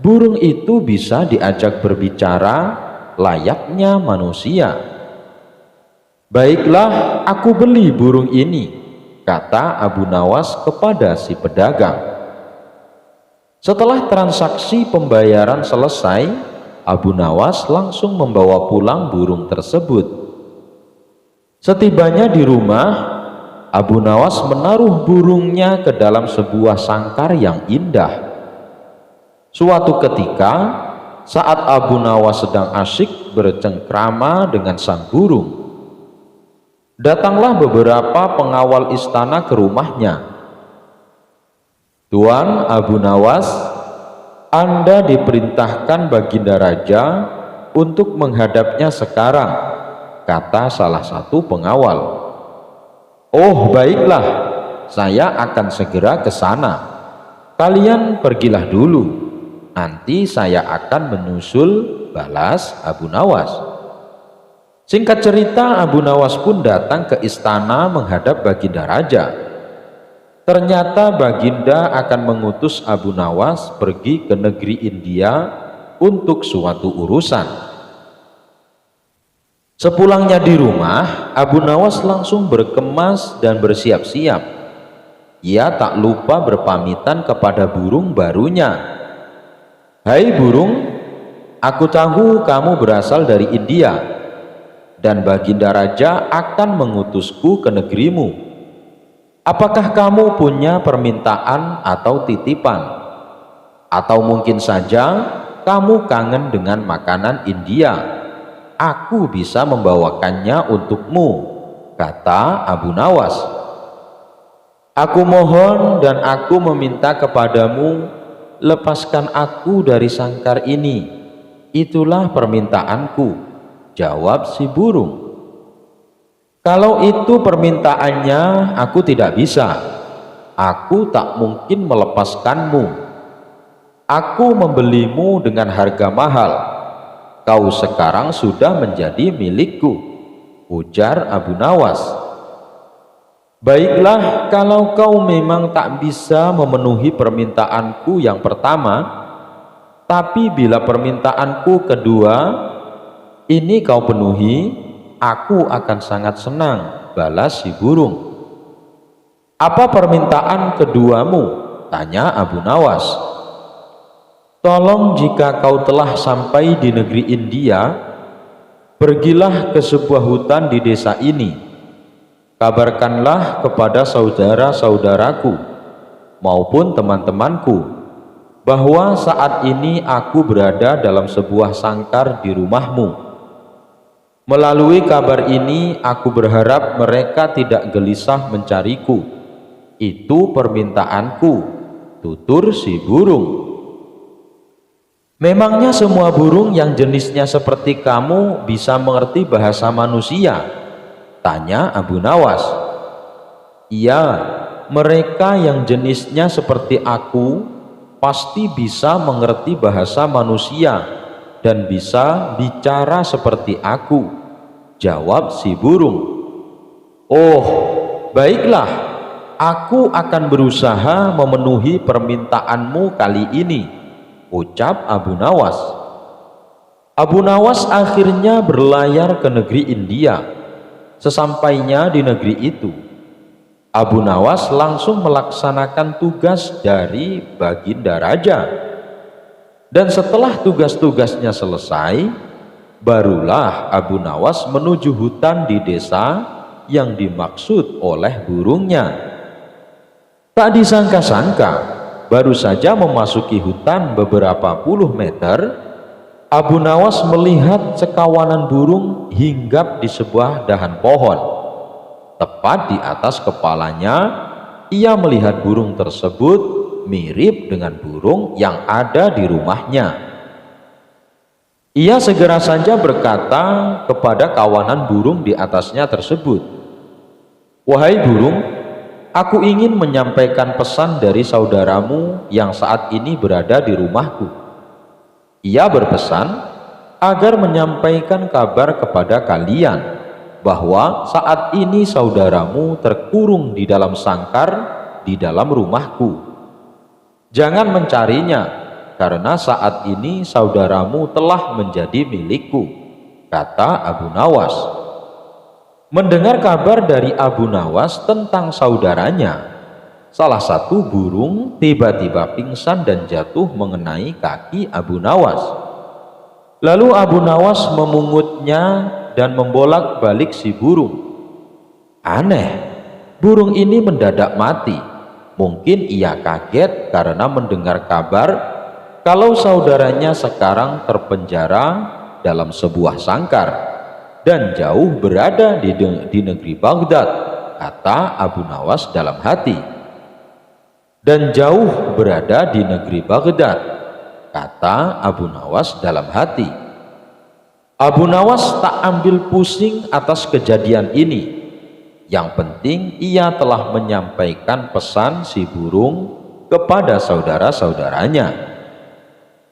burung itu bisa diajak berbicara layaknya manusia. "Baiklah, aku beli burung ini," kata Abu Nawas kepada si pedagang. Setelah transaksi pembayaran selesai, Abu Nawas langsung membawa pulang burung tersebut. Setibanya di rumah, Abu Nawas menaruh burungnya ke dalam sebuah sangkar yang indah. Suatu ketika, saat Abu Nawas sedang asyik bercengkrama dengan sang burung, datanglah beberapa pengawal istana ke rumahnya. "Tuan Abu Nawas, Anda diperintahkan Baginda Raja untuk menghadapnya sekarang," kata salah satu pengawal. "Oh, baiklah, saya akan segera ke sana. Kalian pergilah dulu, nanti saya akan menyusul," balas Abu Nawas. Singkat cerita, Abu Nawas pun datang ke istana menghadap Baginda Raja. Ternyata Baginda akan mengutus Abu Nawas pergi ke negeri India untuk suatu urusan. Sepulangnya di rumah, Abu Nawas langsung berkemas dan bersiap-siap. Ia tak lupa berpamitan kepada burung barunya. "Hai burung, aku tahu kamu berasal dari India, dan Baginda Raja akan mengutusku ke negerimu. Apakah kamu punya permintaan atau titipan? Atau mungkin saja kamu kangen dengan makanan India? Aku bisa membawakannya untukmu," kata Abu Nawas. "Aku mohon dan aku meminta kepadamu, lepaskan aku dari sangkar ini. Itulah permintaanku," jawab si burung. "Kalau itu permintaannya, aku tidak bisa. Aku tak mungkin melepaskanmu. Aku membelimu dengan harga mahal. Kau sekarang sudah menjadi milikku," ujar Abu Nawas. "Baiklah, kalau kau memang tak bisa memenuhi permintaanku yang pertama, tapi bila permintaanku kedua ini kau penuhi, aku akan sangat senang," balas si burung. "Apa permintaan keduamu?" tanya Abu Nawas. "Tolong, jika kau telah sampai di negeri India, pergilah ke sebuah hutan di desa ini. Kabarkanlah kepada saudara-saudaraku maupun teman-temanku bahwa saat ini aku berada dalam sebuah sangkar di rumahmu. Melalui kabar ini aku berharap mereka tidak gelisah mencariku. Itu permintaanku," tutur si burung. "Memangnya semua burung yang jenisnya seperti kamu bisa mengerti bahasa manusia?" tanya Abu Nawas. "Iya, mereka yang jenisnya seperti aku pasti bisa mengerti bahasa manusia dan bisa bicara seperti aku," jawab si burung. "Oh, baiklah, aku akan berusaha memenuhi permintaanmu kali ini," ucap Abu Nawas. Abu Nawas akhirnya berlayar ke negeri India. Sesampainya di negeri itu, Abu Nawas langsung melaksanakan tugas dari Baginda Raja. Dan setelah tugas-tugasnya selesai, barulah Abu Nawas menuju hutan di desa yang dimaksud oleh burungnya. Tak disangka-sangka, baru saja memasuki hutan beberapa puluh meter, Abu Nawas melihat sekawanan burung hinggap di sebuah dahan pohon. Tepat di atas kepalanya, ia melihat burung tersebut mirip dengan burung yang ada di rumahnya. Ia segera saja berkata kepada kawanan burung di atasnya tersebut, "Wahai burung, aku ingin menyampaikan pesan dari saudaramu yang saat ini berada di rumahku. Ia berpesan agar menyampaikan kabar kepada kalian bahwa saat ini saudaramu terkurung di dalam sangkar di dalam rumahku. Jangan mencarinya, karena saat ini saudaramu telah menjadi milikku, kata Abu Nawas. Mendengar kabar dari Abu Nawas tentang saudaranya, salah satu burung tiba-tiba pingsan dan jatuh mengenai kaki Abu Nawas. Lalu Abu Nawas memungutnya dan membolak-balik si burung. Aneh, burung ini mendadak mati. Mungkin ia kaget karena mendengar kabar kalau saudaranya sekarang terpenjara dalam sebuah sangkar dan jauh berada di negeri Baghdad, kata Abu Nawas dalam hati. Dan jauh berada di negeri Baghdad, kata Abu Nawas dalam hati. Abu Nawas tak ambil pusing atas kejadian ini. Yang penting ia telah menyampaikan pesan si burung kepada saudara-saudaranya.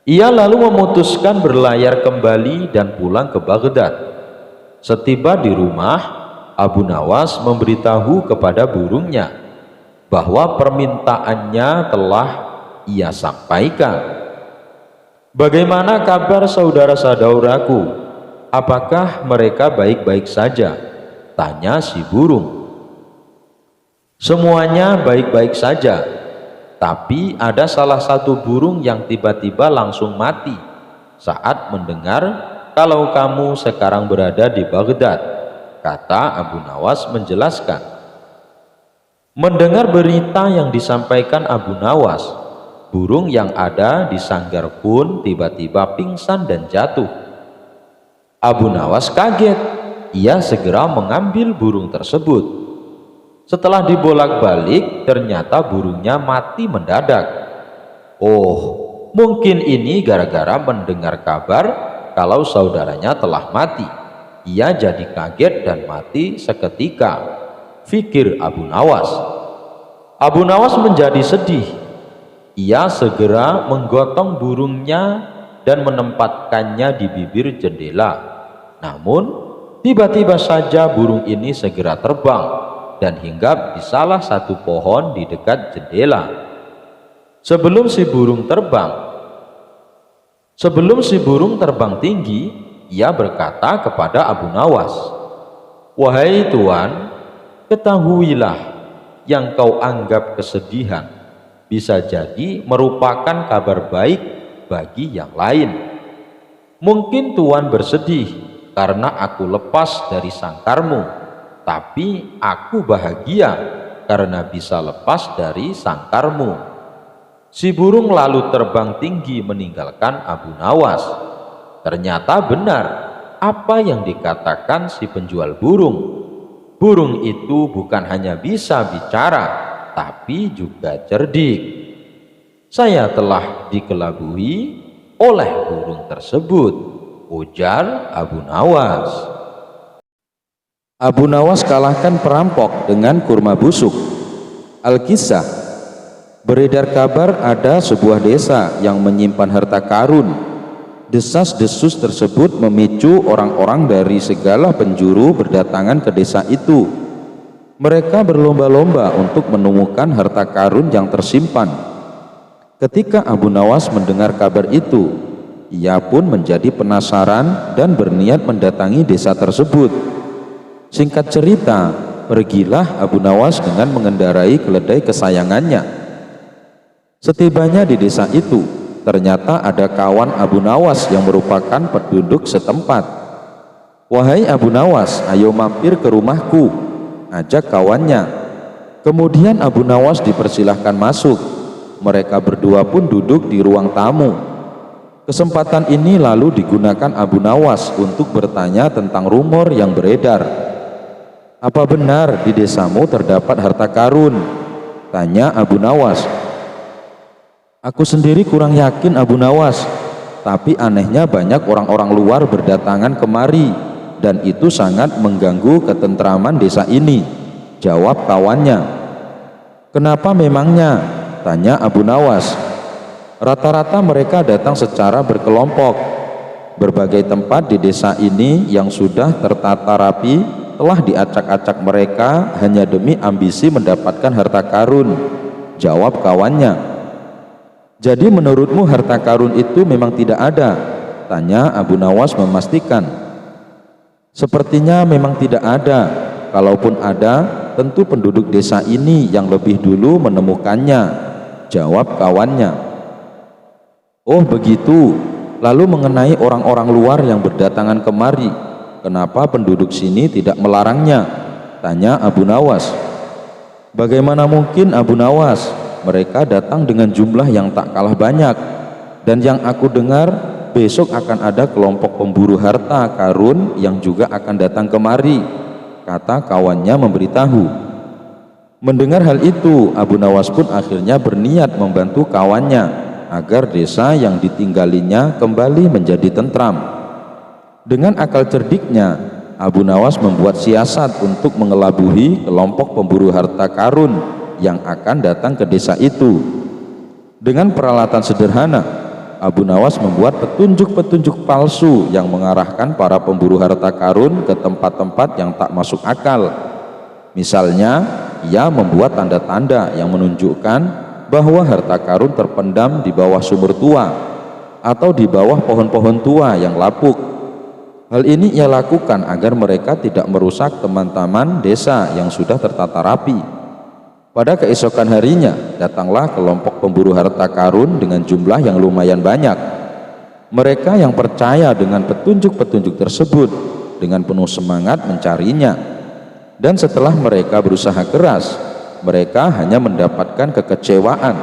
Ia lalu memutuskan berlayar kembali dan pulang ke Baghdad. Setiba di rumah, Abu Nawas memberitahu kepada burungnya bahwa permintaannya telah ia sampaikan. Bagaimana kabar saudara-saudaraku? Apakah mereka baik-baik saja? Tanya si burung. Semuanya baik-baik saja, tapi ada salah satu burung yang tiba-tiba langsung mati saat mendengar kalau kamu sekarang berada di Baghdad, kata Abu Nawas menjelaskan. Mendengar berita yang disampaikan Abu Nawas, burung yang ada di sanggar pun tiba-tiba pingsan dan jatuh. Abu Nawas kaget. Ia segera mengambil burung tersebut. Setelah dibolak-balik, ternyata burungnya mati mendadak. Oh, mungkin ini gara-gara mendengar kabar kalau saudaranya telah mati. Ia jadi kaget dan mati seketika, fikir Abu Nawas. Abu Nawas menjadi sedih. Ia segera menggotong burungnya dan menempatkannya di bibir jendela. Namun tiba-tiba saja burung ini segera terbang dan hinggap di salah satu pohon di dekat jendela. Sebelum si burung terbang tinggi, ia berkata kepada Abu Nawas, "Wahai Tuan, ketahuilah yang kau anggap kesedihan bisa jadi merupakan kabar baik bagi yang lain. Mungkin Tuan bersedih karena aku lepas dari sangkarmu, tapi aku bahagia karena bisa lepas dari sangkarmu." Si burung lalu terbang tinggi meninggalkan Abu Nawas. Ternyata benar apa yang dikatakan si penjual burung. Burung itu bukan hanya bisa bicara, tapi juga cerdik. Saya telah dikelabui oleh burung tersebut, ujar Abu Nawas. Abu Nawas kalahkan perampok dengan kurma busuk. Al-Kisah, beredar kabar ada sebuah desa yang menyimpan harta karun. Desas-desus tersebut memicu orang-orang dari segala penjuru berdatangan ke desa itu. Mereka berlomba-lomba untuk menemukan harta karun yang tersimpan. Ketika Abu Nawas mendengar kabar itu, ia pun menjadi penasaran dan berniat mendatangi desa tersebut. Singkat cerita, pergilah Abu Nawas dengan mengendarai keledai kesayangannya. Setibanya di desa itu, ternyata ada kawan Abu Nawas yang merupakan penduduk setempat. "Wahai Abu Nawas, ayo mampir ke rumahku," ajak kawannya. Kemudian Abu Nawas dipersilahkan masuk. Mereka berdua pun duduk di ruang tamu. Kesempatan ini lalu digunakan Abu Nawas untuk bertanya tentang rumor yang beredar. "Apa benar di desamu terdapat harta karun?" tanya Abu Nawas. "Aku sendiri kurang yakin Abu Nawas, tapi anehnya banyak orang-orang luar berdatangan kemari dan itu sangat mengganggu ketentraman desa ini," jawab kawannya. "Kenapa memangnya?" tanya Abu Nawas. "Rata-rata mereka datang secara berkelompok. Berbagai tempat di desa ini yang sudah tertata rapi telah diacak-acak mereka hanya demi ambisi mendapatkan harta karun. Jawab kawannya. Jadi menurutmu harta karun itu memang tidak ada? Tanya Abu Nawas memastikan. Sepertinya memang tidak ada. Kalaupun ada, tentu penduduk desa ini yang lebih dulu menemukannya. Jawab kawannya. Oh begitu. Lalu mengenai orang-orang luar yang berdatangan kemari, kenapa penduduk sini tidak melarangnya? Tanya Abu Nawas. Bagaimana mungkin Abu Nawas? Mereka datang dengan jumlah yang tak kalah banyak. Dan yang aku dengar, besok akan ada kelompok pemburu harta karun yang juga akan datang kemari, kata kawannya memberitahu. Mendengar hal itu, Abu Nawas pun akhirnya berniat membantu kawannya agar desa yang ditinggalinya kembali menjadi tentram. Dengan akal cerdiknya, Abu Nawas membuat siasat untuk mengelabuhi kelompok pemburu harta karun yang akan datang ke desa itu. Dengan peralatan sederhana, Abu Nawas membuat petunjuk-petunjuk palsu yang mengarahkan para pemburu harta karun ke tempat-tempat yang tak masuk akal. Misalnya, ia membuat tanda-tanda yang menunjukkan bahwa harta karun terpendam di bawah sumur tua atau di bawah pohon-pohon tua yang lapuk. Hal ini ia lakukan agar mereka tidak merusak teman-teman desa yang sudah tertata rapi. Pada keesokan harinya, datanglah kelompok pemburu harta karun dengan jumlah yang lumayan banyak. Mereka yang percaya dengan petunjuk-petunjuk tersebut dengan penuh semangat mencarinya. Dan setelah mereka berusaha keras, mereka hanya mendapatkan kekecewaan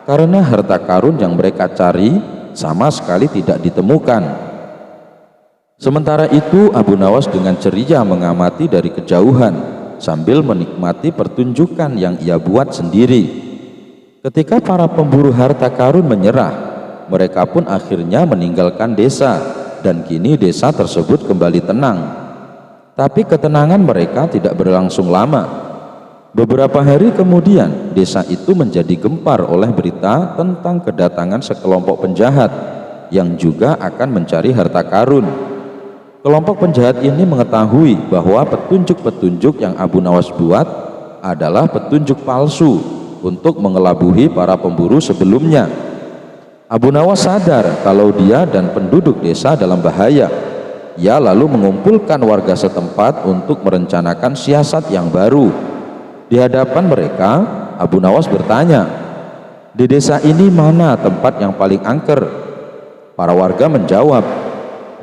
karena harta karun yang mereka cari sama sekali tidak ditemukan. Sementara itu Abu Nawas dengan ceria mengamati dari kejauhan sambil menikmati pertunjukan yang ia buat sendiri. Ketika para pemburu harta karun menyerah, mereka pun akhirnya meninggalkan desa dan kini desa tersebut kembali tenang. Tapi ketenangan mereka tidak berlangsung lama. Beberapa hari kemudian, desa itu menjadi gempar oleh berita tentang kedatangan sekelompok penjahat yang juga akan mencari harta karun. Kelompok penjahat ini mengetahui bahwa petunjuk-petunjuk yang Abu Nawas buat adalah petunjuk palsu untuk mengelabuhi para pemburu sebelumnya. Abu Nawas sadar kalau dia dan penduduk desa dalam bahaya. Ia lalu mengumpulkan warga setempat untuk merencanakan siasat yang baru. Di hadapan mereka, Abu Nawas bertanya, "Di desa ini mana tempat yang paling angker?" Para warga menjawab,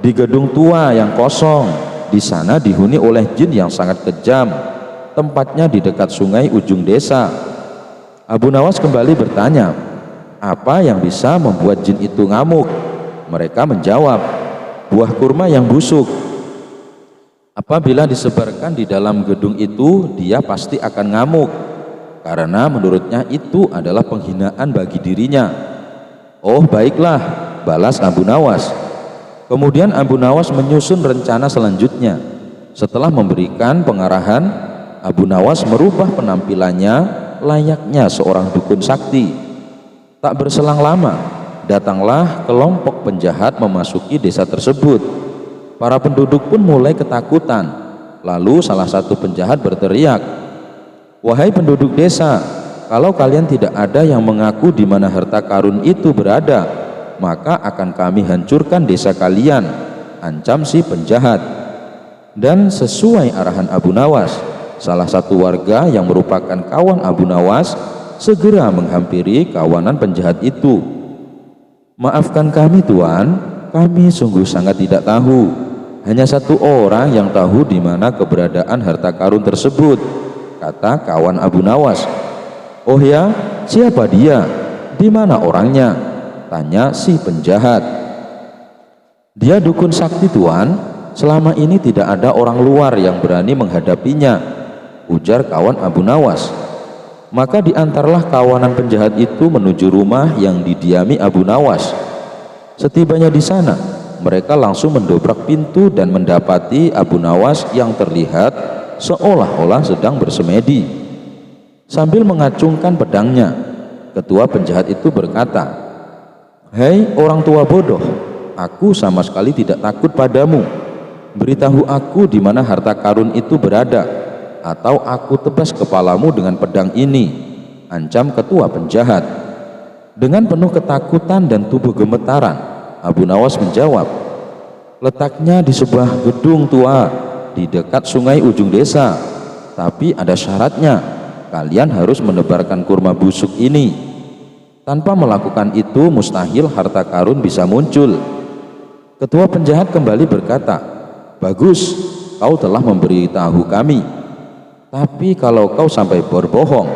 "Di gedung tua yang kosong. Di sana dihuni oleh jin yang sangat kejam. Tempatnya di dekat sungai ujung desa." Abu Nawas kembali bertanya, "Apa yang bisa membuat jin itu ngamuk?" Mereka menjawab, "Buah kurma yang busuk. Apabila disebarkan di dalam gedung itu, dia pasti akan ngamuk, karena menurutnya itu adalah penghinaan bagi dirinya." "Oh baiklah," balas Abu Nawas. Kemudian Abu Nawas menyusun rencana selanjutnya. Setelah memberikan pengarahan, Abu Nawas merubah penampilannya layaknya seorang dukun sakti. Tak berselang lama, datanglah kelompok penjahat memasuki desa tersebut. Para penduduk pun mulai ketakutan. Lalu salah satu penjahat berteriak, "Wahai penduduk desa, kalau kalian tidak ada yang mengaku di mana harta karun itu berada, maka akan kami hancurkan desa kalian," ancam si penjahat. Dan sesuai arahan Abu Nawas, salah satu warga yang merupakan kawan Abu Nawas segera menghampiri kawanan penjahat itu. "Maafkan kami Tuan, kami sungguh sangat tidak tahu. Hanya satu orang yang tahu di mana keberadaan harta karun tersebut," kata kawan Abu Nawas. "Oh ya, siapa dia? Di mana orangnya?" tanya si penjahat. "Dia dukun sakti Tuan. Selama ini tidak ada orang luar yang berani menghadapinya," ujar kawan Abu Nawas. Maka diantarlah kawanan penjahat itu menuju rumah yang didiami Abu Nawas. Setibanya di sana, mereka langsung mendobrak pintu dan mendapati Abu Nawas yang terlihat seolah-olah sedang bersemedi. Sambil mengacungkan pedangnya, ketua penjahat itu berkata, "Hei orang tua bodoh, aku sama sekali tidak takut padamu. beritahu aku di mana harta karun itu berada, atau aku tebas kepalamu dengan pedang ini, ancam ketua penjahat. Dengan penuh ketakutan dan tubuh gemetaran, Abu Nawas menjawab, letaknya di sebuah gedung tua di dekat sungai ujung desa, tapi ada syaratnya, kalian harus menebarkan kurma busuk ini. Tanpa melakukan itu mustahil harta karun bisa muncul. Ketua penjahat kembali berkata, bagus, kau telah memberitahu kami. Tapi kalau kau sampai berbohong,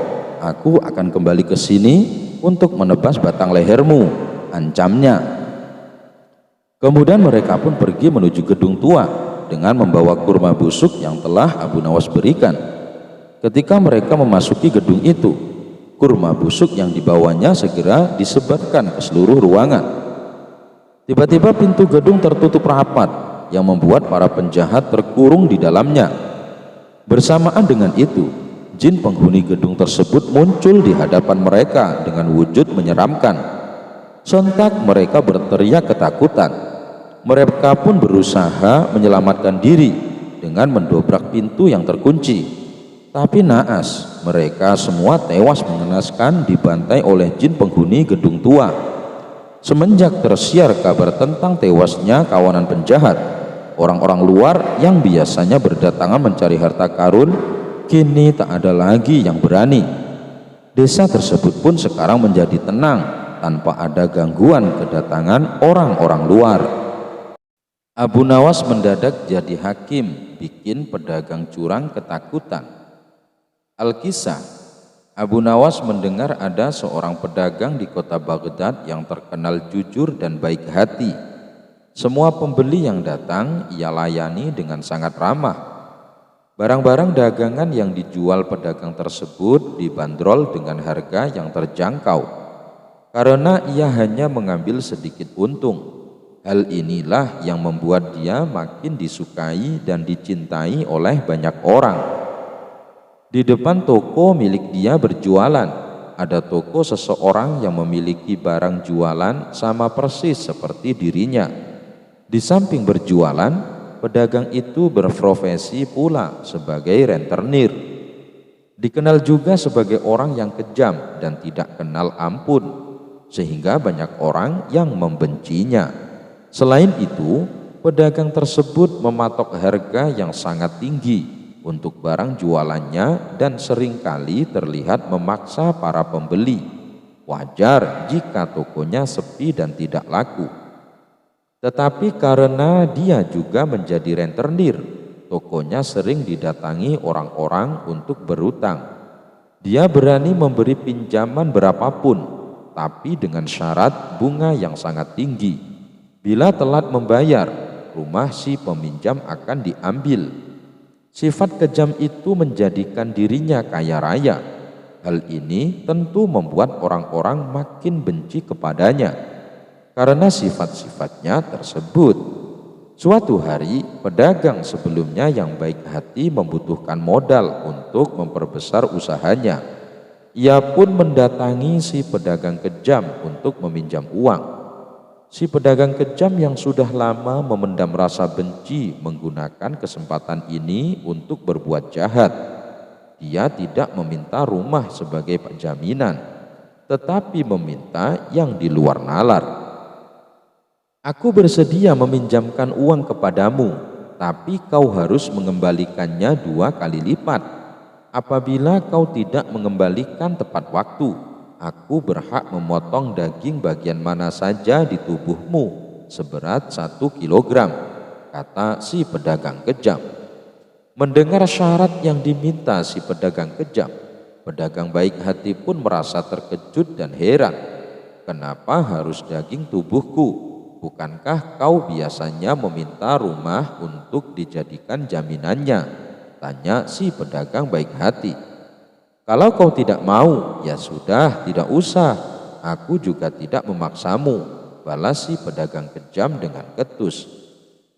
aku akan kembali ke sini untuk menebas batang lehermu, ancamnya. Kemudian mereka pun pergi menuju gedung tua dengan membawa kurma busuk yang telah Abu Nawas berikan. Ketika mereka memasuki gedung itu, kurma busuk yang dibawanya segera disebarkan ke seluruh ruangan. Tiba-tiba pintu gedung tertutup rapat yang membuat para penjahat terkurung di dalamnya. Bersamaan dengan itu, jin penghuni gedung tersebut muncul di hadapan mereka dengan wujud menyeramkan. Sontak mereka berteriak ketakutan. Mereka pun berusaha menyelamatkan diri dengan mendobrak pintu yang terkunci. Tapi naas, mereka semua tewas mengenaskan dibantai oleh jin penghuni gedung tua. Semenjak tersiar kabar tentang tewasnya kawanan penjahat, orang-orang luar yang biasanya berdatangan mencari harta karun kini tak ada lagi yang berani. Desa tersebut pun sekarang menjadi tenang tanpa ada gangguan kedatangan orang-orang luar. Abu Nawas mendadak jadi hakim, bikin pedagang curang ketakutan. Al-Kisah, Abu Nawas mendengar ada seorang pedagang di kota Baghdad yang terkenal jujur dan baik hati. Semua pembeli yang datang ia layani dengan sangat ramah. Barang-barang dagangan yang dijual pedagang tersebut dibanderol dengan harga yang terjangkau, karena ia hanya mengambil sedikit untung. Hal inilah yang membuat dia makin disukai dan dicintai oleh banyak orang. Di depan toko milik dia berjualan, ada toko seseorang yang memiliki barang jualan sama persis seperti dirinya. Di samping berjualan, pedagang itu berprofesi pula sebagai rentenir. Dikenal juga sebagai orang yang kejam dan tidak kenal ampun, sehingga banyak orang yang membencinya. Selain itu, pedagang tersebut mematok harga yang sangat tinggi untuk barang jualannya dan seringkali terlihat memaksa para pembeli. Wajar jika tokonya sepi dan tidak laku. Tetapi karena dia juga menjadi rentenir, tokonya sering didatangi orang-orang untuk berutang. Dia berani memberi pinjaman berapapun, tapi dengan syarat bunga yang sangat tinggi. Bila telat membayar, rumah si peminjam akan diambil. Sifat kejam itu menjadikan dirinya kaya raya. Hal ini tentu membuat orang-orang makin benci kepadanya karena sifat-sifatnya tersebut. Suatu hari, pedagang sebelumnya yang baik hati membutuhkan modal untuk memperbesar usahanya. Ia pun mendatangi si pedagang kejam untuk meminjam uang. Si pedagang kejam yang sudah lama memendam rasa benci menggunakan kesempatan ini untuk berbuat jahat. Dia tidak meminta rumah sebagai jaminan, tetapi meminta yang di luar nalar. Aku bersedia meminjamkan uang kepadamu, tapi kau harus mengembalikannya 2 kali lipat. Apabila kau tidak mengembalikan tepat waktu, aku berhak memotong daging bagian mana saja di tubuhmu seberat 1 kilogram, kata si pedagang kejam. Mendengar syarat yang diminta si pedagang kejam, pedagang baik hati pun merasa terkejut dan heran. Kenapa harus daging tubuhku? Bukankah kau biasanya meminta rumah untuk dijadikan jaminannya? Tanya si pedagang baik hati. Kalau kau tidak mau, ya sudah, tidak usah. Aku juga tidak memaksamu, balas si pedagang kejam dengan ketus.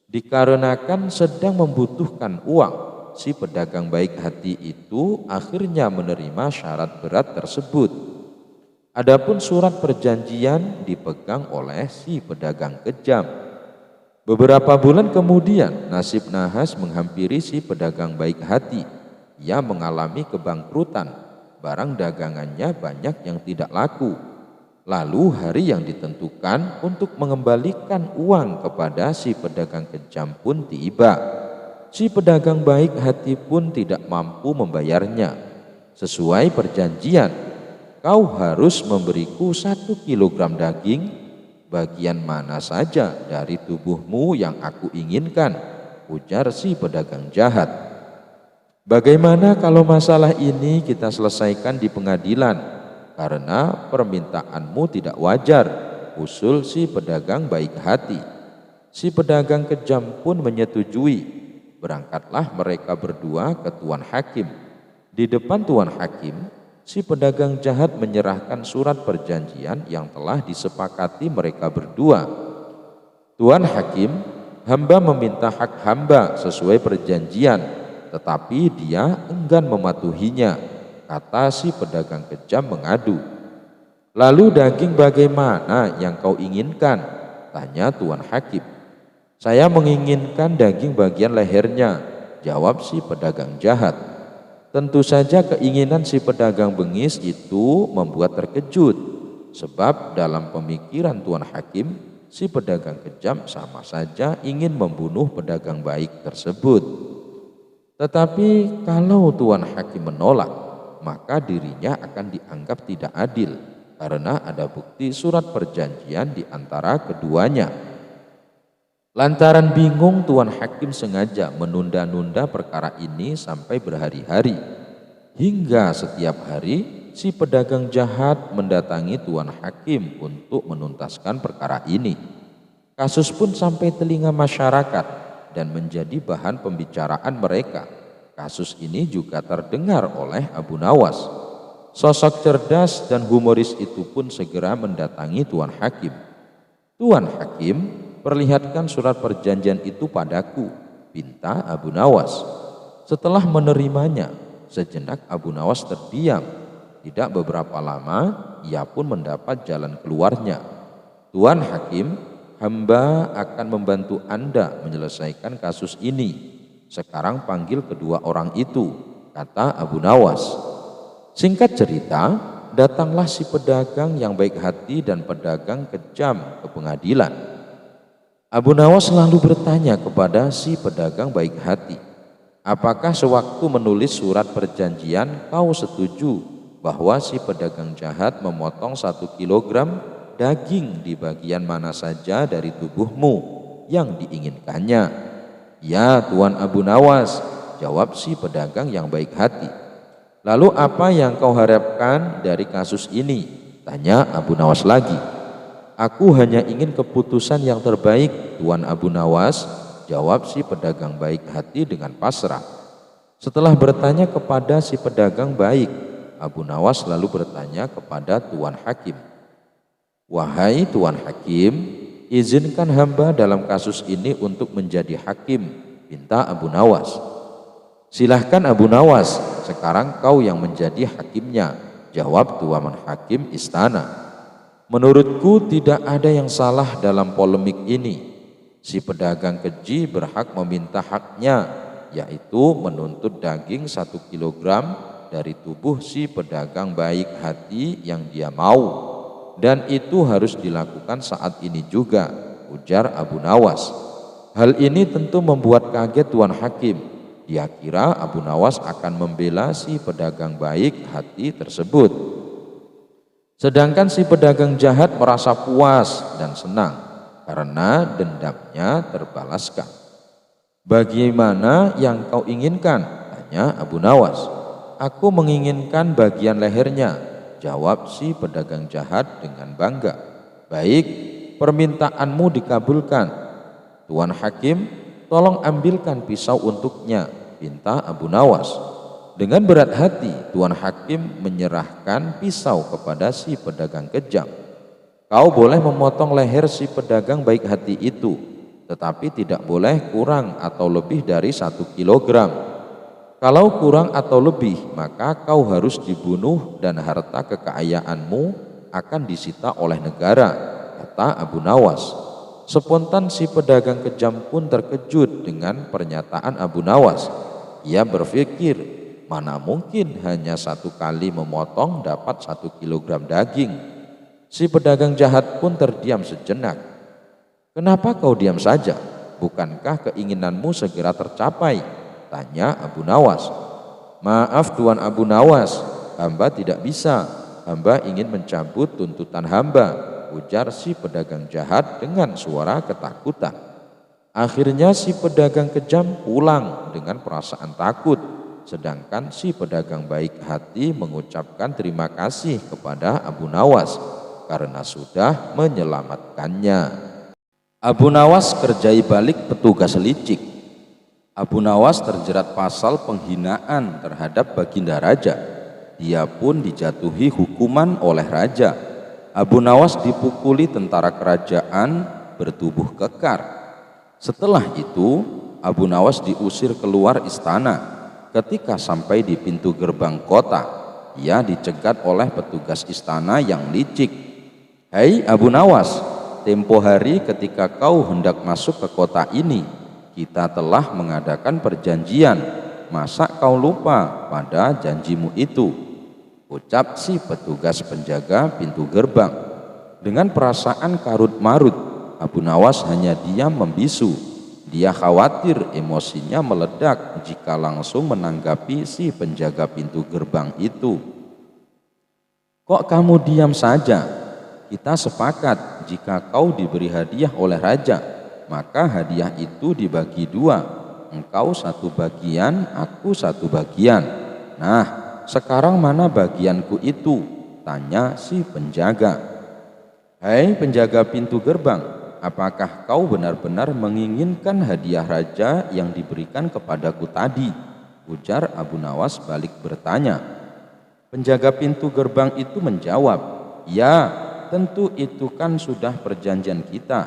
Dikarenakan sedang membutuhkan uang, si pedagang baik hati itu akhirnya menerima syarat berat tersebut. Adapun surat perjanjian dipegang oleh si pedagang kejam. Beberapa bulan kemudian, nasib nahas menghampiri si pedagang baik hati. Ia mengalami kebangkrutan, barang dagangannya banyak yang tidak laku. Lalu hari yang ditentukan untuk mengembalikan uang kepada si pedagang kejam pun tiba. Si pedagang baik hati pun tidak mampu membayarnya. Sesuai perjanjian, kau harus memberiku 1 kilogram daging, bagian mana saja dari tubuhmu yang aku inginkan, ujar si pedagang jahat. Bagaimana kalau masalah ini kita selesaikan di pengadilan, karena permintaanmu tidak wajar, usul si pedagang baik hati. Si pedagang kejam pun menyetujui. Berangkatlah mereka berdua ke Tuan Hakim. Di depan Tuan Hakim, si pedagang jahat menyerahkan surat perjanjian yang telah disepakati mereka berdua. Tuan Hakim, hamba meminta hak hamba sesuai perjanjian, tetapi dia enggan mematuhinya, kata si pedagang kejam mengadu. Lalu daging bagaimana yang kau inginkan? Tanya Tuan Hakim. Saya menginginkan daging bagian lehernya, jawab si pedagang jahat. Tentu saja keinginan si pedagang bengis itu membuat terkejut, sebab dalam pemikiran Tuan Hakim, si pedagang kejam sama saja ingin membunuh pedagang baik tersebut. Tetapi kalau Tuan Hakim menolak, maka dirinya akan dianggap tidak adil, karena ada bukti surat perjanjian di antara keduanya. Lantaran bingung, Tuan Hakim sengaja menunda-nunda perkara ini sampai berhari-hari. Hingga setiap hari si pedagang jahat mendatangi Tuan Hakim untuk menuntaskan perkara ini. Kasus pun sampai telinga masyarakat dan menjadi bahan pembicaraan mereka. Kasus ini juga terdengar oleh Abu Nawas. Sosok cerdas dan humoris itu pun segera mendatangi Tuan Hakim. Tuan Hakim, perlihatkan surat perjanjian itu padaku, pinta Abu Nawas. Setelah menerimanya, sejenak Abu Nawas terdiam. Tidak beberapa lama, ia pun mendapat jalan keluarnya. Tuan Hakim, hamba akan membantu Anda menyelesaikan kasus ini. Sekarang panggil kedua orang itu, kata Abu Nawas. Singkat cerita, datanglah si pedagang yang baik hati dan pedagang kejam ke pengadilan. Abu Nawas lalu bertanya kepada si pedagang baik hati, apakah sewaktu menulis surat perjanjian kau setuju bahwa si pedagang jahat memotong 1 kilogram daging di bagian mana saja dari tubuhmu yang diinginkannya? Ya Tuan Abu Nawas, jawab si pedagang yang baik hati. Lalu apa yang kau harapkan dari kasus ini? Tanya Abu Nawas lagi. Aku hanya ingin keputusan yang terbaik, Tuan Abu Nawas, jawab si pedagang baik hati dengan pasrah. Setelah bertanya kepada si pedagang baik, Abu Nawas lalu bertanya kepada Tuan Hakim. Wahai Tuan Hakim, izinkan hamba dalam kasus ini untuk menjadi hakim, pinta Abu Nawas. Silahkan Abu Nawas, sekarang kau yang menjadi hakimnya, jawab Tuan Hakim istana. Menurutku tidak ada yang salah dalam polemik ini. Si pedagang keji berhak meminta haknya, yaitu menuntut daging 1 kilogram dari tubuh si pedagang baik hati yang dia mau. Dan itu harus dilakukan saat ini juga, ujar Abu Nawas. Hal ini tentu membuat kaget Tuan Hakim. Dia kira Abu Nawas akan membela si pedagang baik hati tersebut. Sedangkan si pedagang jahat merasa puas dan senang karena dendamnya terbalaskan. Bagaimana yang kau inginkan? Tanya Abu Nawas. Aku menginginkan bagian lehernya, jawab si pedagang jahat dengan bangga. Baik, permintaanmu dikabulkan. Tuan Hakim, tolong ambilkan pisau untuknya, pinta Abu Nawas. Dengan berat hati, Tuan Hakim menyerahkan pisau kepada si pedagang kejam. Kau boleh memotong leher si pedagang baik hati itu, tetapi tidak boleh kurang atau lebih dari 1 kilogram. Kalau kurang atau lebih, maka kau harus dibunuh dan harta kekayaanmu akan disita oleh negara, kata Abu Nawas. Spontan si pedagang kejam pun terkejut dengan pernyataan Abu Nawas. Ia berpikir, mana mungkin hanya satu kali memotong dapat 1 kilogram daging. Si pedagang jahat pun terdiam sejenak. Kenapa kau diam saja? Bukankah keinginanmu segera tercapai? Tanya Abu Nawas. Maaf Tuan Abu Nawas, hamba tidak bisa. Hamba ingin mencabut tuntutan hamba, ujar si pedagang jahat dengan suara ketakutan. Akhirnya si pedagang kejam pulang dengan perasaan takut, sedangkan si pedagang baik hati mengucapkan terima kasih kepada Abu Nawas karena sudah menyelamatkannya. Abu Nawas kerjai balik petugas licik. Abu Nawas terjerat pasal penghinaan terhadap baginda raja. Dia pun dijatuhi hukuman oleh raja. Abu Nawas dipukuli tentara kerajaan bertubuh kekar. Setelah itu, Abu Nawas diusir keluar istana. Ketika sampai di pintu gerbang kota, ia dicegat oleh petugas istana yang licik. Hai Abu Nawas, tempo hari ketika kau hendak masuk ke kota ini, kita telah mengadakan perjanjian. Masa kau lupa pada janjimu itu? Ucap si petugas penjaga pintu gerbang. Dengan perasaan karut-marut, Abu Nawas hanya diam membisu. Dia khawatir emosinya meledak jika langsung menanggapi si penjaga pintu gerbang itu. Kok kamu diam saja? Kita sepakat jika kau diberi hadiah oleh raja, maka hadiah itu dibagi 2. Engkau 1 bagian, aku 1 bagian. Nah, sekarang mana bagianku itu? Tanya si penjaga. Hai penjaga pintu gerbang, apakah kau benar-benar menginginkan hadiah raja yang diberikan kepadaku tadi? Ujar Abu Nawas balik bertanya. Penjaga pintu gerbang itu menjawab, ya, tentu itu kan sudah perjanjian kita.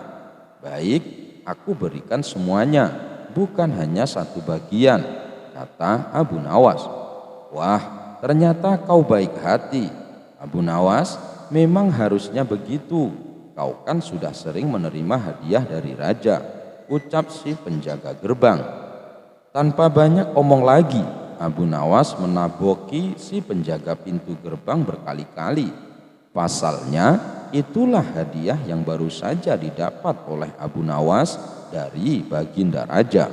Baik, aku berikan semuanya, bukan hanya 1 bagian, kata Abu Nawas. Wah, ternyata kau baik hati. Abu Nawas, memang harusnya begitu. Kau kan sudah sering menerima hadiah dari raja, ucap si penjaga gerbang. Tanpa banyak omong lagi, Abu Nawas menaboki si penjaga pintu gerbang berkali-kali. Pasalnya, itulah hadiah yang baru saja didapat oleh Abu Nawas dari baginda raja.